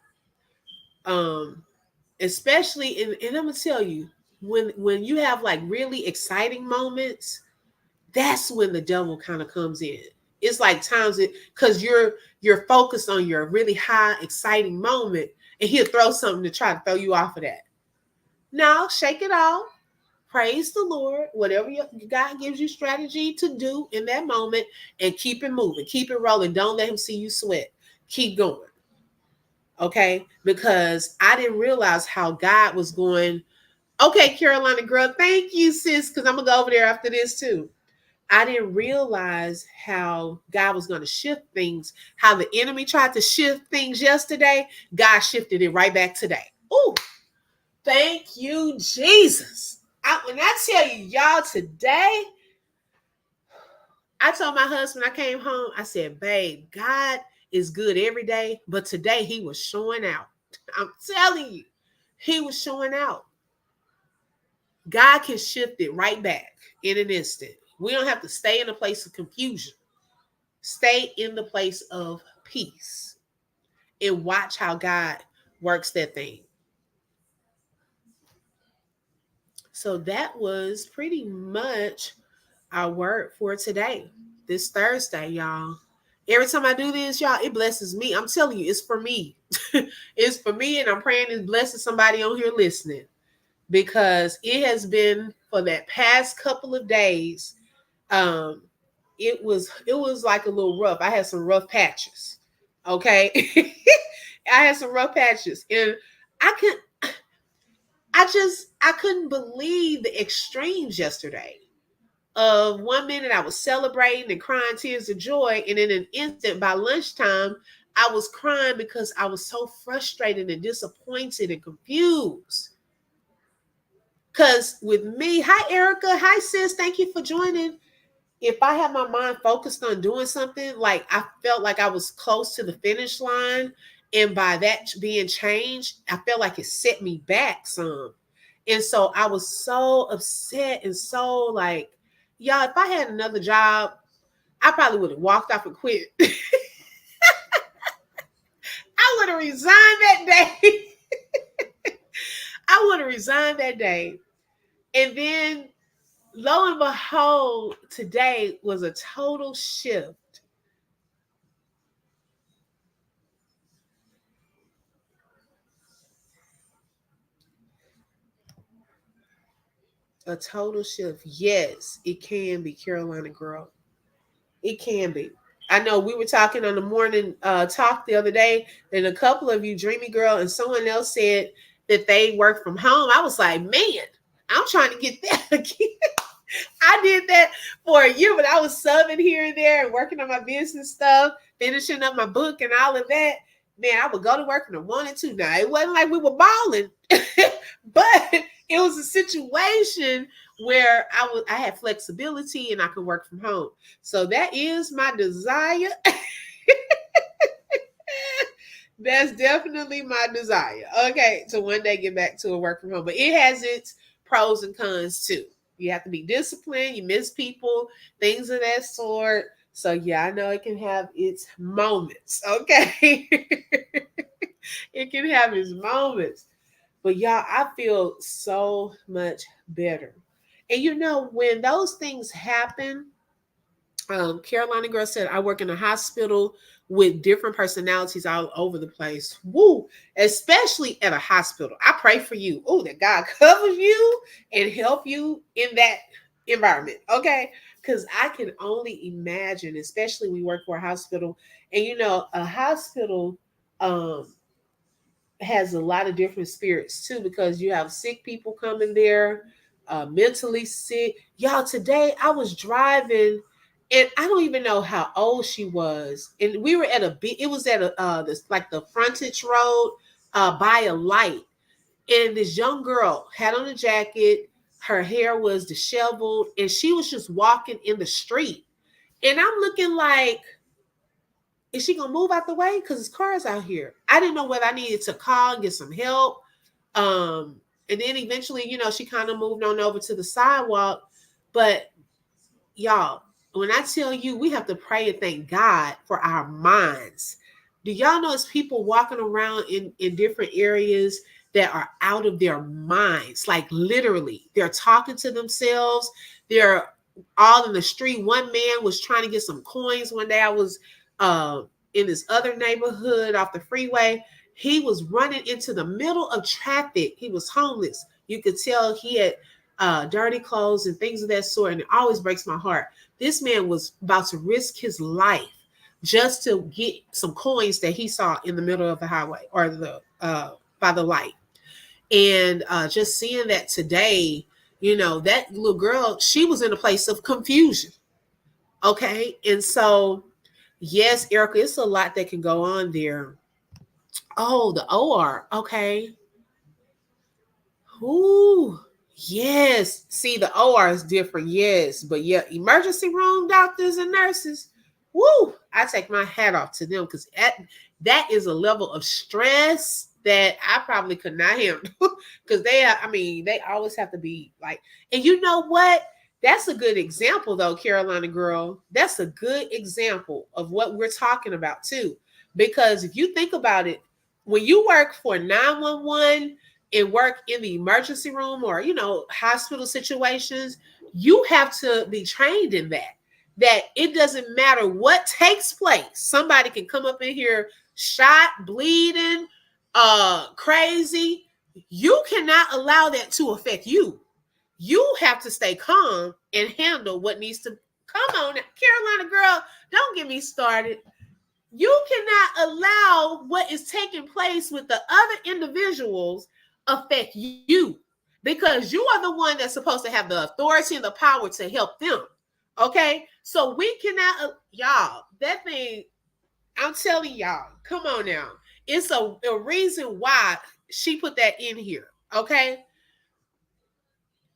Especially and I'm gonna tell you, when you have like really exciting moments, that's when the devil kind of comes in. It's like times it because you're focused on your really high exciting moment, and he'll throw something to try to throw you off of that. Now shake it off. Praise the Lord. Whatever God gives you strategy to do in that moment, and keep it moving, keep it rolling. Don't let him see you sweat. Keep going. Okay, because I didn't realize how God was going. Okay, Carolina girl, thank you, sis, because I'm gonna go over there after this too. I didn't realize how God was going to shift things, how the enemy tried to shift things yesterday. God shifted it right back today. Oh, thank you, Jesus. When I tell you, y'all, today, I told my husband, I came home, I said, babe, God is good every day, but today he was showing out. I'm telling you, he was showing out. God can shift it right back in an instant. We don't have to stay in a place of confusion. Stay in the place of peace and watch how God works that thing. So that was pretty much our word for today, this Thursday, y'all. Every time I do this, y'all, it blesses me. I'm telling you, it's for me. It's for me, and I'm praying it blesses somebody on here listening, because it has been for that past couple of days. It was like a little rough. I had some rough patches. Okay. I had some rough patches, and I couldn't believe the extremes yesterday. Of 1 minute I was celebrating and crying tears of joy, and in an instant by lunchtime I was crying because I was so frustrated and disappointed and confused. Because with me, hi Erica, hi sis, thank you for joining. If I had my mind focused on doing something, like I felt like I was close to the finish line, and by that being changed, I felt like it set me back some. And so I was so upset and so like, y'all, if I had another job, I probably would have walked off and quit. I would have resigned that day. I would have resigned that day. And then lo and behold, today was a total shift. A total shift. Yes, it can be, Carolina girl. It can be. I know we were talking on the morning talk the other day, and a couple of you, Dreamy Girl, and someone else said that they work from home. I was like, man, I'm trying to get that again. I did that for a year, but I was subbing here and there and working on my business stuff, finishing up my book and all of that. Man, I would go to work in the 1 and 2. Now, it wasn't like we were balling, but it was a situation where I had flexibility and I could work from home. So that is my desire. That's definitely my desire. Okay, to one day get back to a work from home. But it has its pros and cons too. You have to be disciplined, you miss people, things of that sort. So yeah, I know it can have its moments. Okay. It can have its moments. But y'all, I feel so much better. And when those things happen, Carolina Girl said, I work in a hospital with different personalities all over the place. Woo! Especially at a hospital. I pray for you. Oh, that God covers you and help you in that environment. Okay. Because I can only imagine, especially we work for a hospital, and a hospital um has a lot of different spirits too, because you have sick people coming there, mentally sick. Y'all, today I was driving, and I don't even know how old she was, and we were at a it was at a this like the frontage road by a light, and this young girl had on a jacket, her hair was disheveled, and she was just walking in the street, and I'm looking like, is she gonna move out the way? Because there's cars out here. I didn't know whether I needed to call and get some help. And then eventually, she kind of moved on over to the sidewalk. But y'all, when I tell you we have to pray and thank God for our minds, do y'all know it's people walking around in different areas that are out of their minds? Like literally, they're talking to themselves. They're all in the street. One man was trying to get some coins. One day I was uh, in this other neighborhood off the freeway. He was running into the middle of traffic. He was homeless. You could tell he had dirty clothes and things of that sort. And it always breaks my heart. This man was about to risk his life just to get some coins that he saw in the middle of the highway or the by the light. And just seeing that today, that little girl, she was in a place of confusion. Okay. And so, yes, Erica, it's a lot that can go on there. Oh, the OR. Okay. Ooh, yes. See, the OR is different. Yes. But yeah, emergency room doctors and nurses. Woo. I take my hat off to them, because that is a level of stress that I probably could not handle. Because they always have to be like, and you know what? That's a good example, though, Carolina Girl. That's a good example of what we're talking about, too. Because if you think about it, when you work for 911 and work in the emergency room or, hospital situations, you have to be trained in that it doesn't matter what takes place. Somebody can come up in here shot, bleeding, crazy. You cannot allow that to affect you. You have to stay calm and handle what needs to come on. Carolina Girl, don't get me started. You cannot allow what is taking place with the other individuals affect you, because you are the one that's supposed to have the authority and the power to help them. Okay, so we cannot, y'all, that thing, I'm telling y'all, come on now. It's a reason why she put that in here. Okay,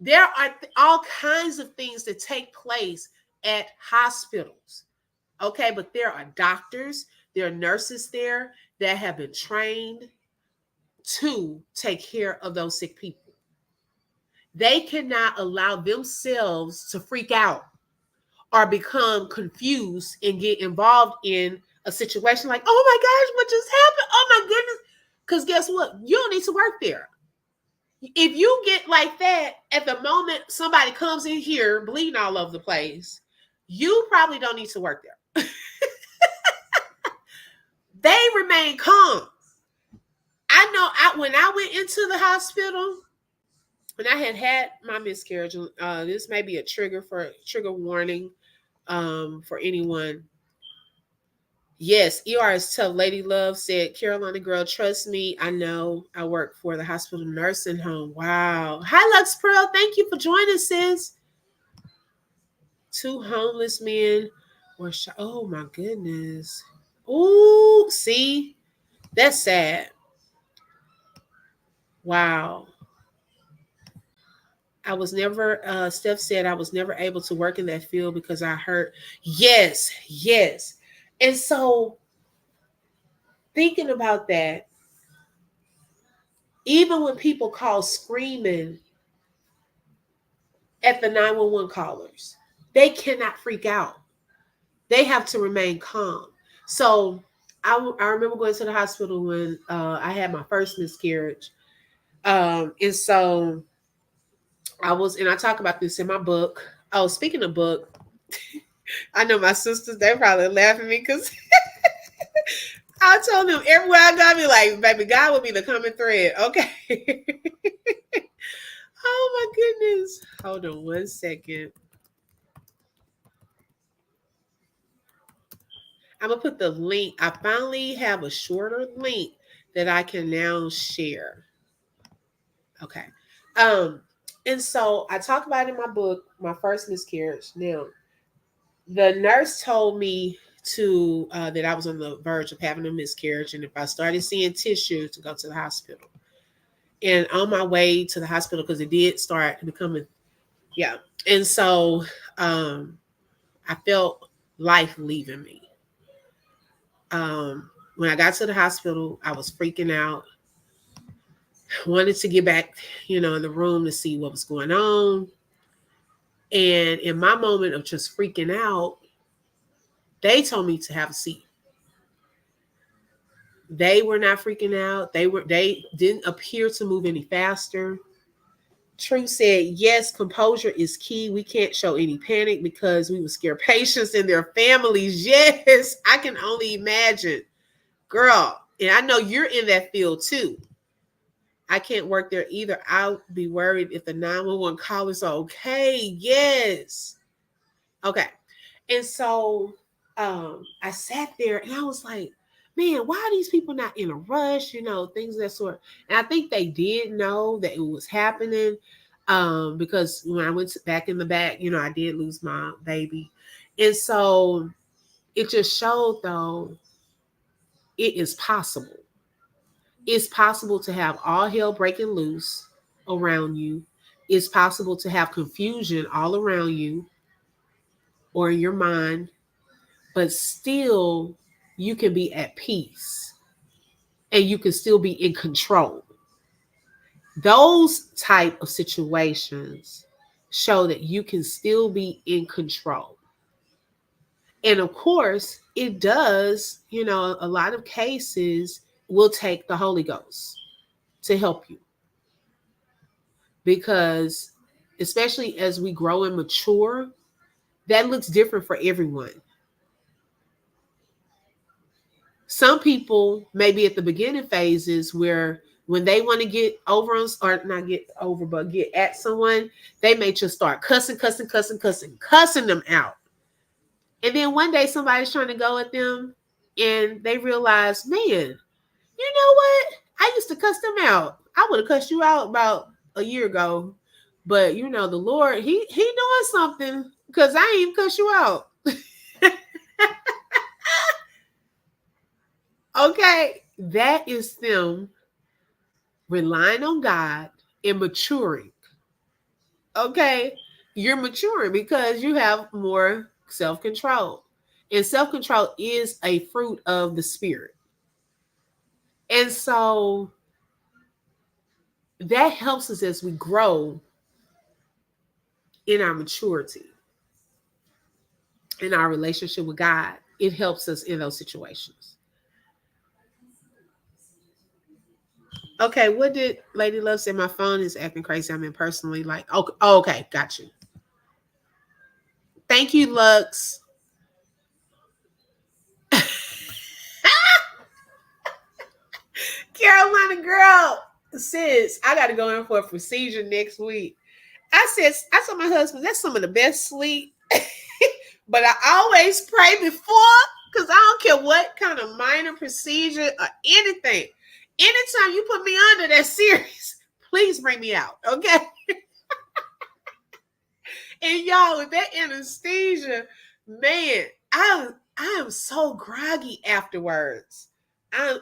there are all kinds of things that take place at hospitals. Okay, but there are doctors, there are nurses there that have been trained to take care of those sick people. They cannot allow themselves to freak out or become confused and get involved in a situation like, oh my gosh, what just happened? Oh my goodness. Because guess what? You don't need to work there. If you get like that at the moment somebody comes in here bleeding all over the place, you probably don't need to work there. They remain calm. I know when I went into the hospital and I had my miscarriage, this may be a trigger warning for anyone. Yes, ER is tough. Lady Love said, Carolina Girl, trust me. I know. I work for the hospital nursing home. Wow. Hi, Lux Pearl. Thank you for joining, sis. 2 homeless men were shot. Oh, my goodness. Ooh, see? That's sad. Wow. I was never, Steph said, I was never able to work in that field because I hurt. Yes, yes. And so, thinking about that, even when people call screaming at the 911 callers, they cannot freak out. They have to remain calm. So I remember going to the hospital when I had my first miscarriage. And so I talk about this in my book. Oh, speaking of book, I know my sisters, they're probably laughing at me because I told them everywhere I go, I be like, baby, God will be the common thread. Okay. Oh my goodness. Hold on one second. I'm gonna put the link. I finally have a shorter link that I can now share. Okay. Um, and so I talk about in my book my first miscarriage. Now, the nurse told me to that I was on the verge of having a miscarriage, and if I started seeing tissue, to go to the hospital. And on my way to the hospital, because it did start becoming, yeah. And so I felt life leaving me. When I got to the hospital, I was freaking out. Wanted to get back, in the room to see what was going on. And in my moment of just freaking out, they told me to have a seat. They were not freaking out. They didn't appear to move any faster. True said, yes, composure is key. We can't show any panic because we would scare patients and their families. Yes, I can only imagine. Girl, and I know you're in that field too. I can't work there either. I'll be worried if the 911 call is okay. Yes. Okay. And so I sat there and I was like, man, why are these people not in a rush? Things of that sort. And I think they did know that it was happening because when I went back in the back, I did lose my baby. And so it just showed, though, it is possible. It's possible to have all hell breaking loose around you. It's possible to have confusion all around you or in your mind, but still you can be at peace and you can still be in control. Those type of situations show that you can still be in control. And of course, it does, a lot of cases will take the Holy Ghost to help you. Because especially as we grow and mature, that looks different for everyone. Some people may be at the beginning phases where when they want to get over on, or not get over, but get at someone, they may just start cussing them out. And then one day somebody's trying to go at them and they realize, man, you know what? I used to cuss them out. I would have cussed you out about a year ago. But the Lord, he doing something because I ain't cuss you out. Okay. That is them relying on God and maturing. Okay. You're maturing because you have more self-control. And self-control is a fruit of the Spirit. And so that helps us as we grow in our maturity, in our relationship with God. It helps us in those situations. Okay, what did Lady Love say? My phone is acting crazy. I'm in personally like, okay, got you. Thank you, Lux. Carolina girl, sis, I got to go in for a procedure next week. I told my husband, that's some of the best sleep. But I always pray before because I don't care what kind of minor procedure or anything. Anytime you put me under that serious, please bring me out, okay? And y'all, with that anesthesia, man, I am so groggy afterwards.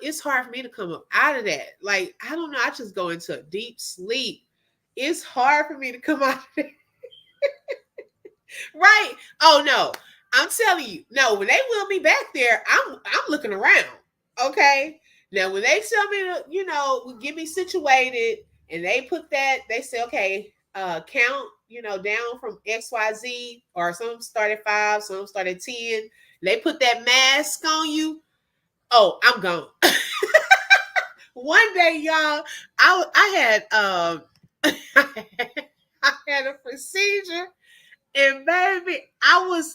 It's hard for me to come up out of that. Like, I don't know. I just go into a deep sleep. It's hard for me to come out of it. Right? Oh no. I'm telling you, no, when they wheel me back there, I'm looking around. Okay. Now when they tell me to, get me situated and they put that, they say, okay, count, down from XYZ, or some start at 5, some start at 10. They put that mask on you. Oh, I'm gone. One day, y'all, I had I had a procedure, and baby,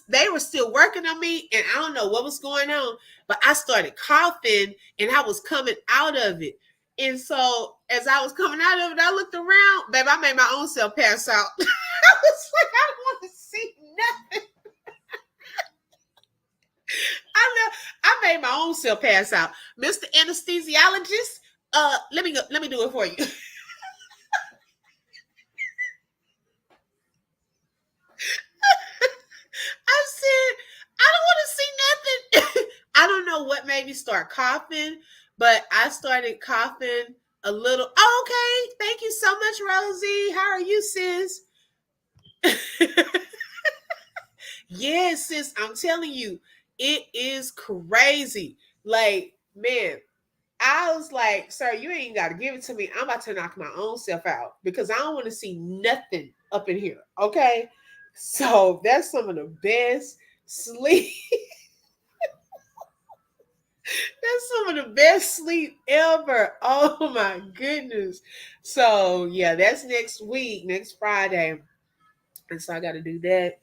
they were still working on me, and I don't know what was going on, but I started coughing, and I was coming out of it. And so as I was coming out of it, I looked around, baby, I made my own self pass out. I was like, I don't want to see nothing. I made my own self pass out. Mr. Anesthesiologist, let me do it for you. I said, I don't want to see nothing. I don't know what made me start coughing, but I started coughing a little. Oh, okay. Thank you so much, Rosie. How are you, sis? Yes, sis. I'm telling you, it is crazy. Like, man, I was like, sir, you ain't got to give it to me. I'm about to knock my own self out because I don't want to see nothing up in here. Okay. So that's some of the best sleep. That's some of the best sleep ever. Oh my goodness. So yeah, that's next week, next Friday. And so I got to do that.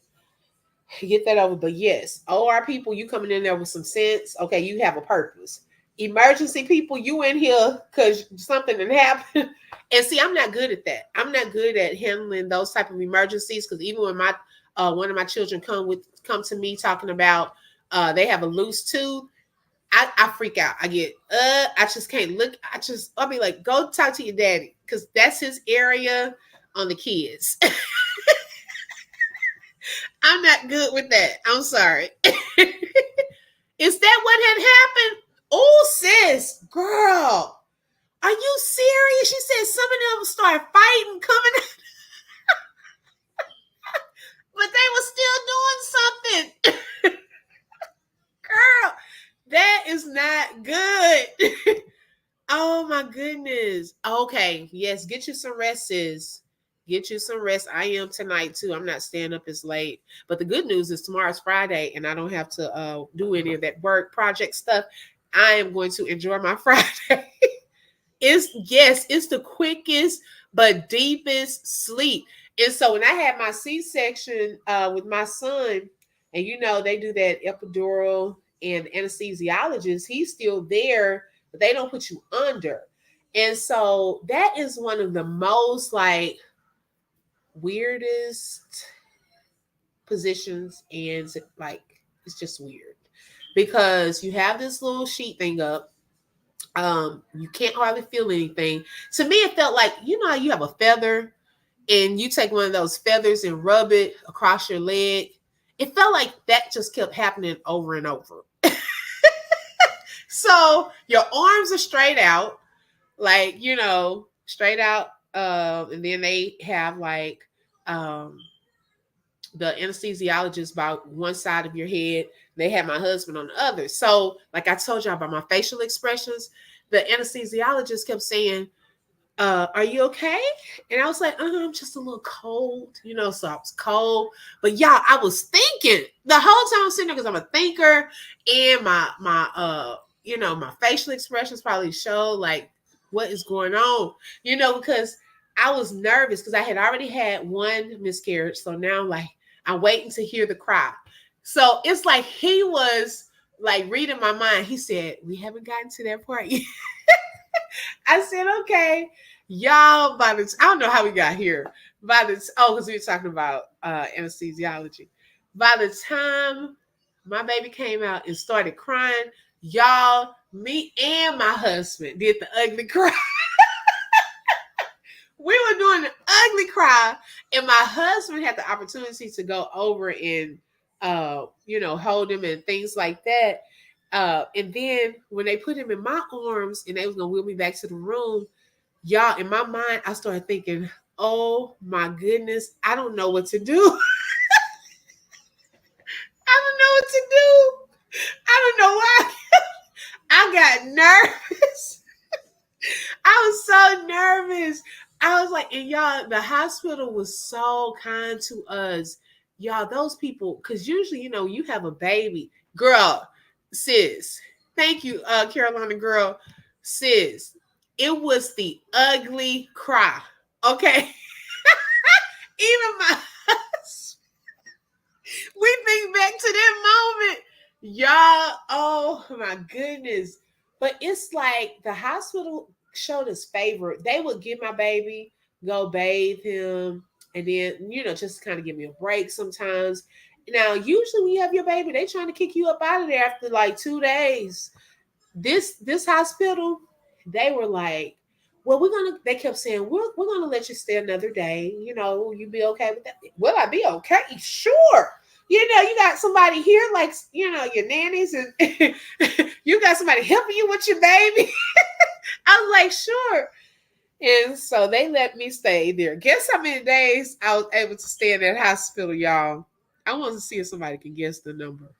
Get that over. But yes, OR people, you coming in there with some sense. Okay, you have a purpose. Emergency people, you in here because something did happen. And see, I'm not good at that. I'm not good at handling those type of emergencies because even when my one of my children come to me talking about they have a loose tooth, I freak out. I get I just can't look. I'll be like, go talk to your daddy because that's his area on the kids. I'm not good with that. I'm sorry. Is that what had happened? Oh, sis, girl, are you serious? She said some of them start fighting, coming out, but they were still doing something. Girl, that is not good. Oh my goodness. Okay, yes, get you some rest, sis. Get you some rest. I am tonight too. I'm not staying up as late. But the good news is tomorrow's Friday and I don't have to do any of that work project stuff. I am going to enjoy my Friday. It's the quickest but deepest sleep. And so when I had my C-section with my son, and they do that epidural, and anesthesiologist, he's still there, but they don't put you under. And so that is one of the most like weirdest positions, and like it's just weird because you have this little sheet thing up. You can't hardly feel anything. To me, it felt like how you have a feather and you take one of those feathers and rub it across your leg. It felt like that just kept happening over and over. So your arms are straight out, like straight out, and then they have like the anesthesiologist by one side of your head. They had my husband on the other. So, like I told y'all about my facial expressions, the anesthesiologist kept saying, are you okay? And I was like, I'm just a little cold, so I was cold. But y'all, I was thinking the whole time I'm sitting there because I'm a thinker, and my facial expressions probably show like what is going on, because I was nervous because I had already had one miscarriage. So now like I'm waiting to hear the cry. So it's like he was like reading my mind. He said, we haven't gotten to that part yet. I said, okay, y'all, I don't know how we got here. Because we were talking about anesthesiology. By the time my baby came out and started crying, y'all, me and my husband did the ugly cry. We were doing the ugly cry, and my husband had the opportunity to go over and hold him and things like that. And then when they put him in my arms and they was gonna wheel me back to the room, y'all, in my mind, I started thinking, oh my goodness, I don't know what to do. I don't know what to do. I don't know why. I got nervous. I was so nervous. I was like, and y'all, the hospital was so kind to us. Y'all, those people, because usually, you have a baby. Girl, sis, thank you, Carolina girl, sis. It was the ugly cry. Okay. Even my we think back to that moment. Y'all, oh my goodness. But it's like the hospital showed us favor. They would give my baby, go bathe him, and then, just kind of give me a break sometimes. Now, usually when you have your baby, they trying to kick you up out of there after like 2 days. This hospital, they were like, well, they kept saying, we're gonna let you stay another day. You be okay with that? Will I be okay? Sure. You got somebody here, like, your nannies, and you got somebody helping you with your baby. I was like, sure. And so they let me stay there. Guess how many days I was able to stay in that hospital, y'all? I want to see if somebody can guess the number.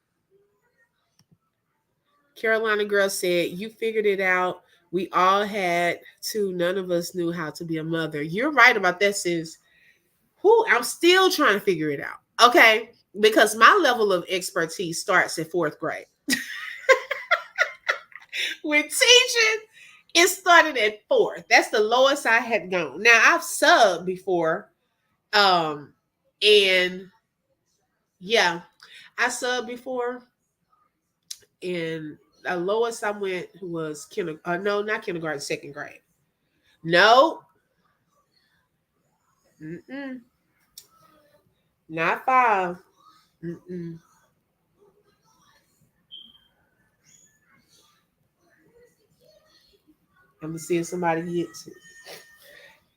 Carolina girl said, you figured it out. We all had to. None of us knew how to be a mother. You're right about that, sis. I'm still trying to figure it out. Okay. Because my level of expertise starts at fourth grade. With teaching, it started at fourth. That's the lowest I had gone. Now I've subbed before. And yeah, I subbed before. And the lowest I went was no, not kindergarten, second grade. No. Mm-mm. Not five. Mm-mm. I'm gonna see if somebody gets it.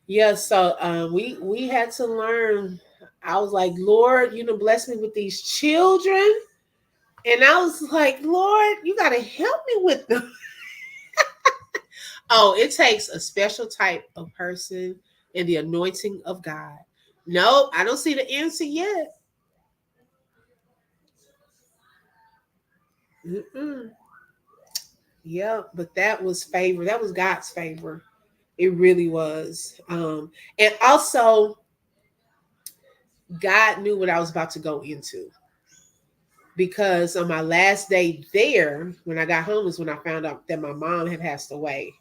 Yeah, so we had to learn. I was like, Lord, bless me with these children. And I was like, Lord, you gotta help me with them. Oh, it takes a special type of person and the anointing of God. No, I don't see the answer yet. Mm-mm. Yeah, but that was favor. That was God's favor. It really was. And also, God knew what I was about to go into, because on my last day there, when I got home, is when I found out that my mom had passed away.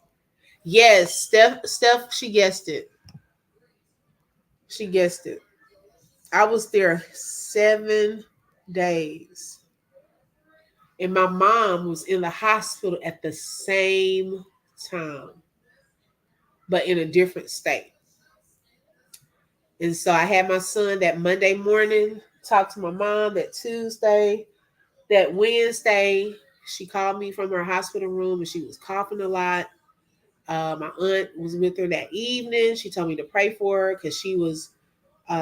Yes, Steph, she guessed it. She guessed it. I was there 7 days. And my mom was in the hospital at the same time, but in a different state. And so I had my son that Monday morning, talked to my mom that Tuesday, that Wednesday. She called me from her hospital room and she was coughing a lot. My aunt was with her that evening. She told me to pray for her because she was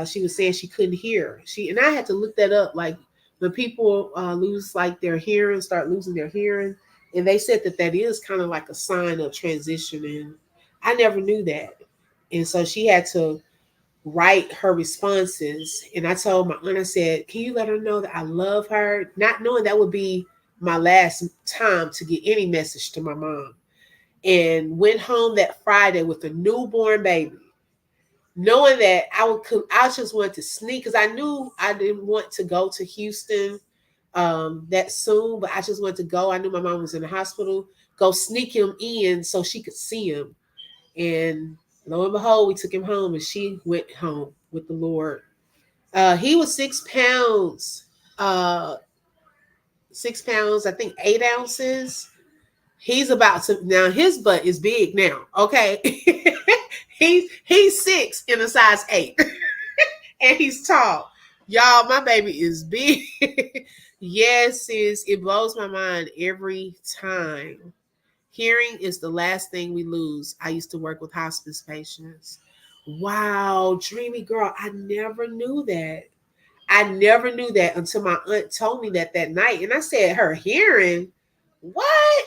saying she couldn't hear. And I had to look that up. Like, when people lose like their hearing, start losing their hearing, and they said that is kind of like a sign of transition. And I never knew that. And so she had to write her responses. And I told my aunt, I said, can you let her know that I love her? Not knowing that would be my last time to get any message to my mom. And went home that Friday with a newborn baby, knowing that I just wanted to sneak, because I knew I didn't want to go to Houston that soon, but I just wanted to go. I knew my mom was in the hospital. Go sneak him in so she could see him. And lo and behold, we took him home, and she went home with the Lord. He was 6 pounds. 6 pounds, I think 8 ounces. He's about to, now his butt is big now. Okay. he's 6 in a size 8. And he's tall. Y'all, my baby is big. Yes, sis, it blows my mind every time. Hearing is the last thing we lose. I used to work with hospice patients. Wow, dreamy girl. I never knew that. I never knew that until my aunt told me that night. And I said, her hearing? What?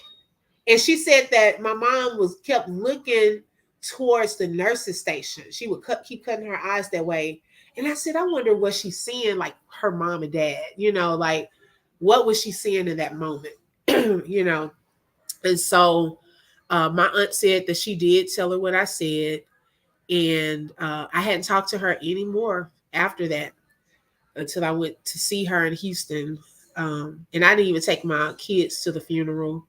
And she said that my mom kept looking towards the nurse's station. She would keep cutting her eyes that way. And I said, I wonder what she's seeing, like her mom and dad, like what was she seeing in that moment? you know. And so my aunt said that she did tell her what I said. And I hadn't talked to her anymore after that until I went to see her in Houston. And I didn't even take my kids to the funeral,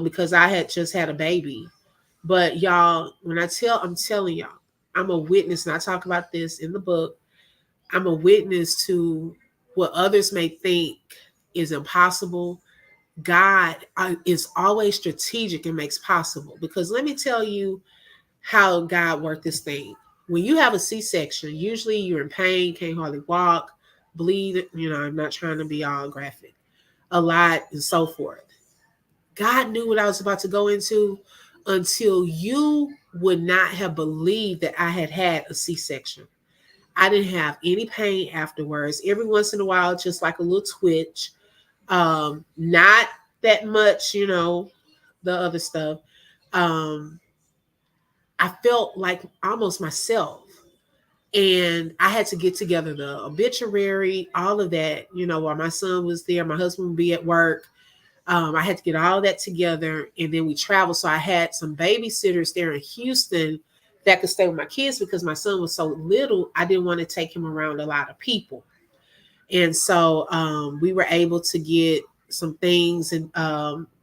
because I had just had a baby. But y'all, I'm telling y'all, I'm a witness, and I talk about this in the book. I'm a witness to what others may think is impossible. God is always strategic and makes possible. Because let me tell you how God worked this thing. When you have a C-section, usually you're in pain, can't hardly walk, bleed. I'm not trying to be all graphic, a lot, and so forth. God knew what I was about to go into until you would not have believed that I had had a C-section. I didn't have any pain afterwards. Every once in a while, just like a little twitch. Not that much, the other stuff. Um, I felt like almost myself. And I had to get together the obituary, all of that, while my son was there, my husband would be at work. I had to get all that together, and then we traveled. So I had some babysitters there in Houston that could stay with my kids because my son was so little. I didn't want to take him around a lot of people. And so we were able to get some things and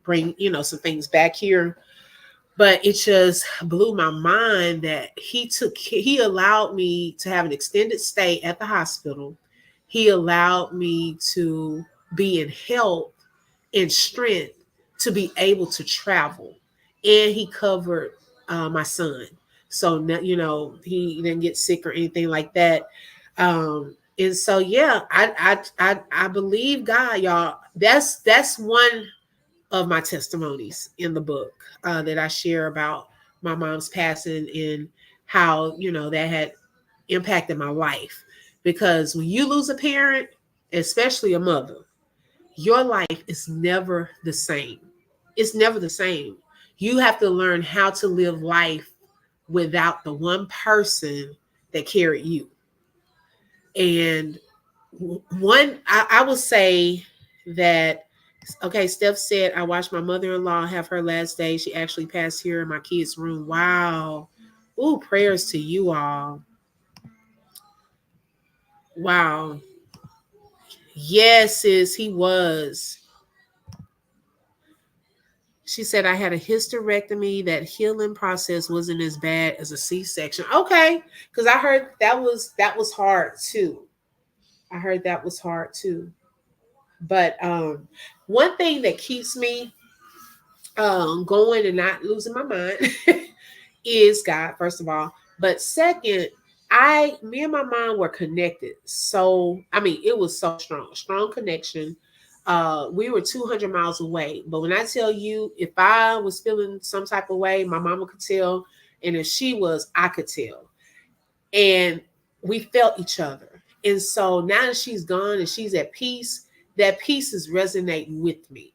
bring, some things back here. But it just blew my mind that he allowed me to have an extended stay at the hospital. He allowed me to be in health and strength to be able to travel. And he covered my son. So, he didn't get sick or anything like that. And so, yeah, I believe God, y'all. That's one of my testimonies in the book that I share about my mom's passing and how, that had impacted my life. Because when you lose a parent, especially a mother, your life is never the same. It's never the same. You have to learn how to live life without the one person that carried you. And I will say that, okay, Steph said, I watched my mother-in-law have her last day. She actually passed here in my kids' room. Wow. Ooh, prayers to you all. Wow. Yes, sis, he was. She said, I had a hysterectomy. That healing process wasn't as bad as a C-section. Okay, because I heard that was hard too. I heard that was hard too. But one thing that keeps me going and not losing my mind is God, first of all. But second, me and my mom were connected. So, I mean, it was so strong connection. We were 200 miles away. But when I tell you, if I was feeling some type of way, my mama could tell. And if she was, I could tell. And we felt each other. And so now that she's gone and she's at peace, that peace is resonating with me.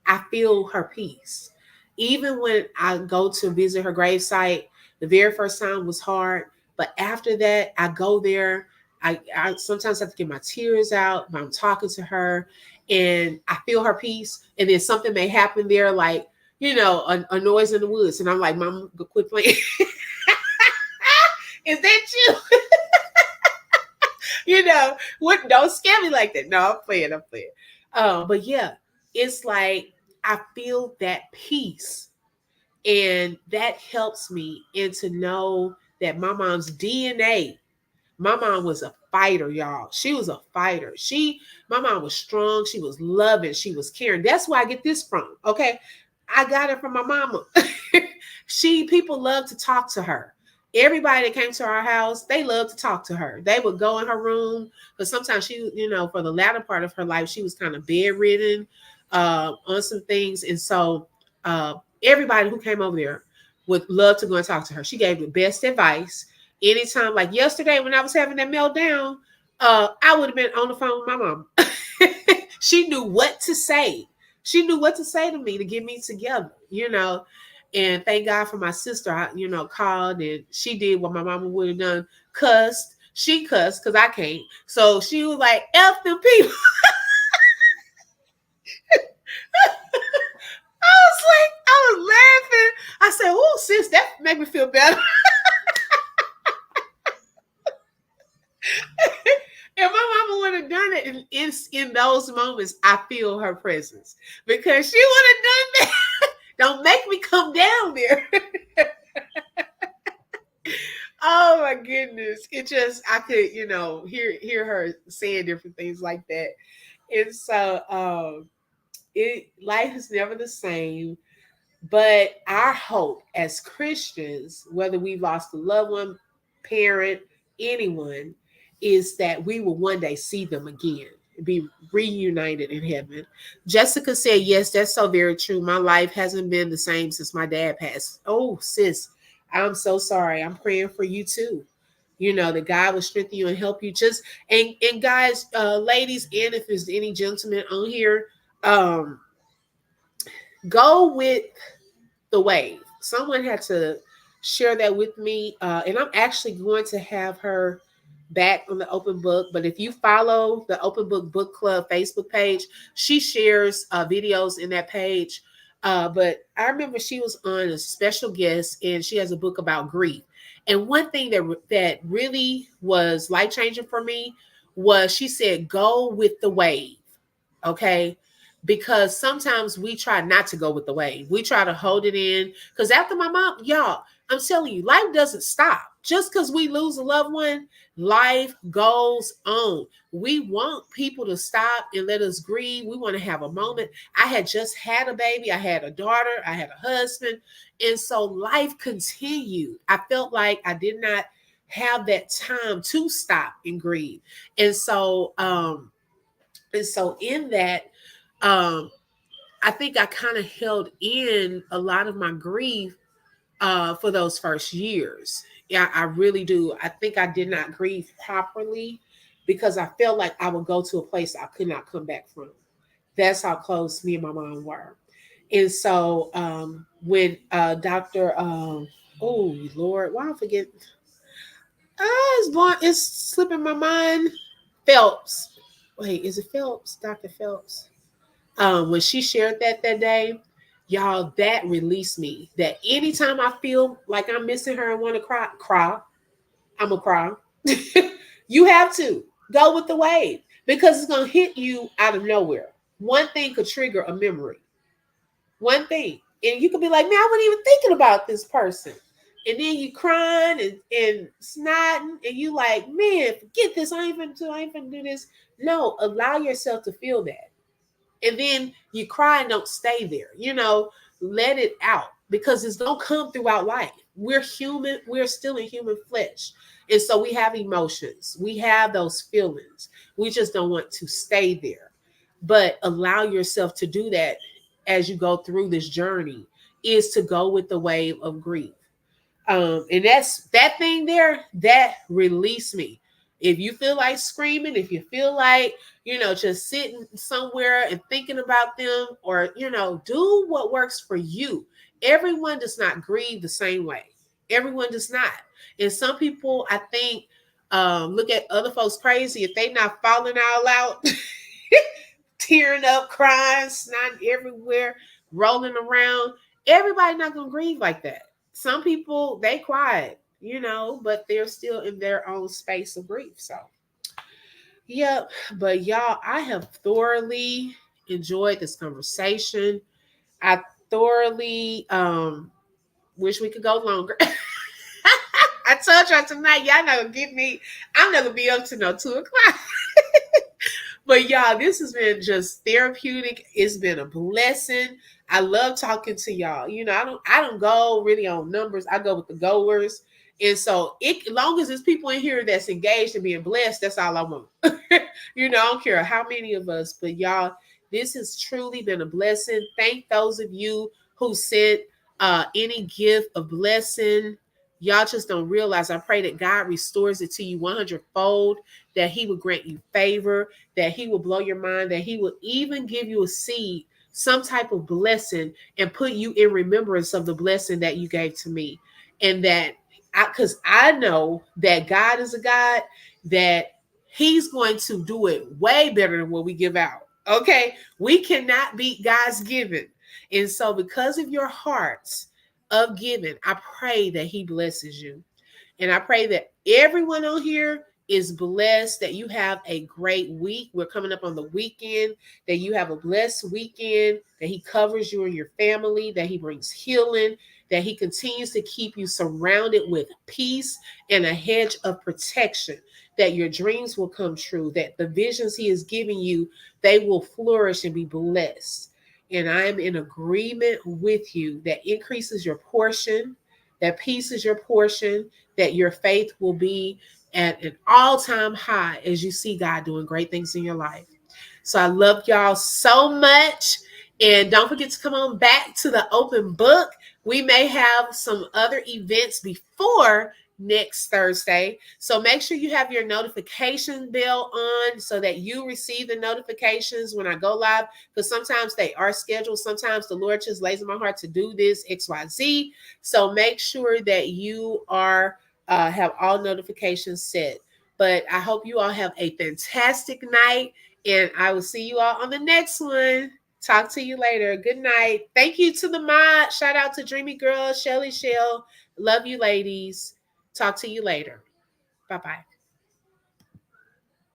I feel her peace. Even when I go to visit her gravesite, the very first time was hard. But after that, I go there. I sometimes have to get my tears out, but I'm talking to her and I feel her peace. And then something may happen there, like, a noise in the woods. And I'm like, Mom, quit playing. Is that you? What, don't scare me like that. No, I'm playing. But yeah, it's like I feel that peace, and that helps me. And to know that my mom's DNA, my mom was a fighter, y'all. She was a fighter. My mom was strong. She was loving. She was caring. That's where I get this from. Okay. I got it from my mama. People love to talk to her. Everybody that came to our house, they loved to talk to her. They would go in her room because sometimes she, for the latter part of her life, she was kind of bedridden on some things. And so uh, everybody who came over there would love to go and talk to her. She gave the best advice. Anytime, like yesterday when I was having that meltdown, I would have been on the phone with my mom. She knew what to say. She knew what to say to me to get me together. And thank God for my sister, called and she did what my mama would have done, cussed. She cussed because I can't. So she was like, F them people. I was laughing. I said, oh, sis, that made me feel better. If my mama would have done it in those moments, I feel her presence because she would have done that. Don't make me come down there. Oh my goodness. It just I could, hear her saying different things like that. And so it life is never the same. But our hope as Christians, whether we lost a loved one, parent, anyone, is that we will one day see them again, be reunited in heaven. Jessica said, yes, that's so very true. My life hasn't been the same since my dad passed. Oh, sis, I'm so sorry. I'm praying for you too. That God will strengthen you and help you. Just and guys, ladies, and if there's any gentlemen on here, um, go with the wave. Someone had to share that with me, and I'm actually going to have her back on the Open Book. But if you follow the Open Book Book Club Facebook page, she shares videos in that page. But I remember she was on a special guest, and she has a book about grief. And one thing that really was life changing for me was she said, "Go with the wave." Okay, because sometimes we try not to go with the wave. We try to hold it in. Because after my mom, y'all, I'm telling you, life doesn't stop. Just because we lose a loved one, life goes on. We want people to stop and let us grieve. We want to have a moment. I had just had a baby. I had a daughter. I had a husband. And so life continued. I felt like I did not have that time to stop and grieve. And so, in that, um, I think I kind of held in a lot of my grief for those first years. Yeah, I really do. I think I did not grieve properly because I felt like I would go to a place I could not come back from. That's how close me and my mom were. And so when Dr. Oh Lord, why I forget? It's slipping my mind. Phelps. Wait, is it Phelps? Dr. Phelps. When she shared that day, y'all, that released me. That anytime I feel like I'm missing her and want to cry, I'm gonna cry. You have to go with the wave because it's gonna hit you out of nowhere. One thing could trigger a memory. One thing, and you could be like, "Man, I wasn't even thinking about this person," and then you crying and snotting, and you like, "Man, forget this. I ain't gonna do this." No, allow yourself to feel that. And then you cry and don't stay there. Let it out because it's gonna come throughout life. We're human, we're still in human flesh. And so we have emotions, we have those feelings. We just don't want to stay there. But allow yourself to do that as you go through this journey is to go with the wave of grief. And that's that thing there that released me. If you feel like screaming, if you feel like, just sitting somewhere and thinking about them, or, do what works for you. Everyone does not grieve the same way. Everyone does not. And some people, I think, look at other folks crazy if they not falling all out, tearing up, crying, snot everywhere, rolling around. Everybody not gonna grieve like that. Some people they quiet, but they're still in their own space of grief. So, yep. But y'all, I have thoroughly enjoyed this conversation. I thoroughly wish we could go longer. I told y'all tonight, y'all not gonna get me. I'm not gonna be up to no 2:00. But y'all, this has been just therapeutic. It's been a blessing. I love talking to y'all. I don't go really on numbers. I go with the goers. And so long as there's people in here that's engaged and being blessed, that's all I want. I don't care how many of us, but y'all, this has truly been a blessing. Thank those of you who sent any gift of blessing. Y'all just don't realize. I pray that God restores it to you 100-fold, that he will grant you favor, that he will blow your mind, that he will even give you a seed, some type of blessing, and put you in remembrance of the blessing that you gave to me. And that because I know that God is a God that he's going to do it way better than what we give out. Okay. We cannot beat God's giving. And so because of your hearts of giving, I pray that he blesses you. And I pray that everyone on here is blessed, that you have a great week. We're coming up on the weekend, that you have a blessed weekend, that he covers you and your family, that he brings healing, that he continues to keep you surrounded with peace and a hedge of protection, that your dreams will come true, that the visions he is giving you, they will flourish and be blessed. And I am in agreement with you that increases your portion, that peace is your portion, that your faith will be at an all-time high as you see God doing great things in your life. So I love y'all so much. And don't forget to come on back to the open book. We may have some other events before next Thursday. So make sure you have your notification bell on so that you receive the notifications when I go live, because sometimes they are scheduled. Sometimes the Lord just lays in my heart to do this XYZ. So make sure that you are have all notifications set. But I hope you all have a fantastic night, and I will see you all on the next one. Talk to you later. Good night. Thank you to the mod. Shout out to Dreamy Girl, Shelly Shell. Love you, ladies. Talk to you later. Bye-bye.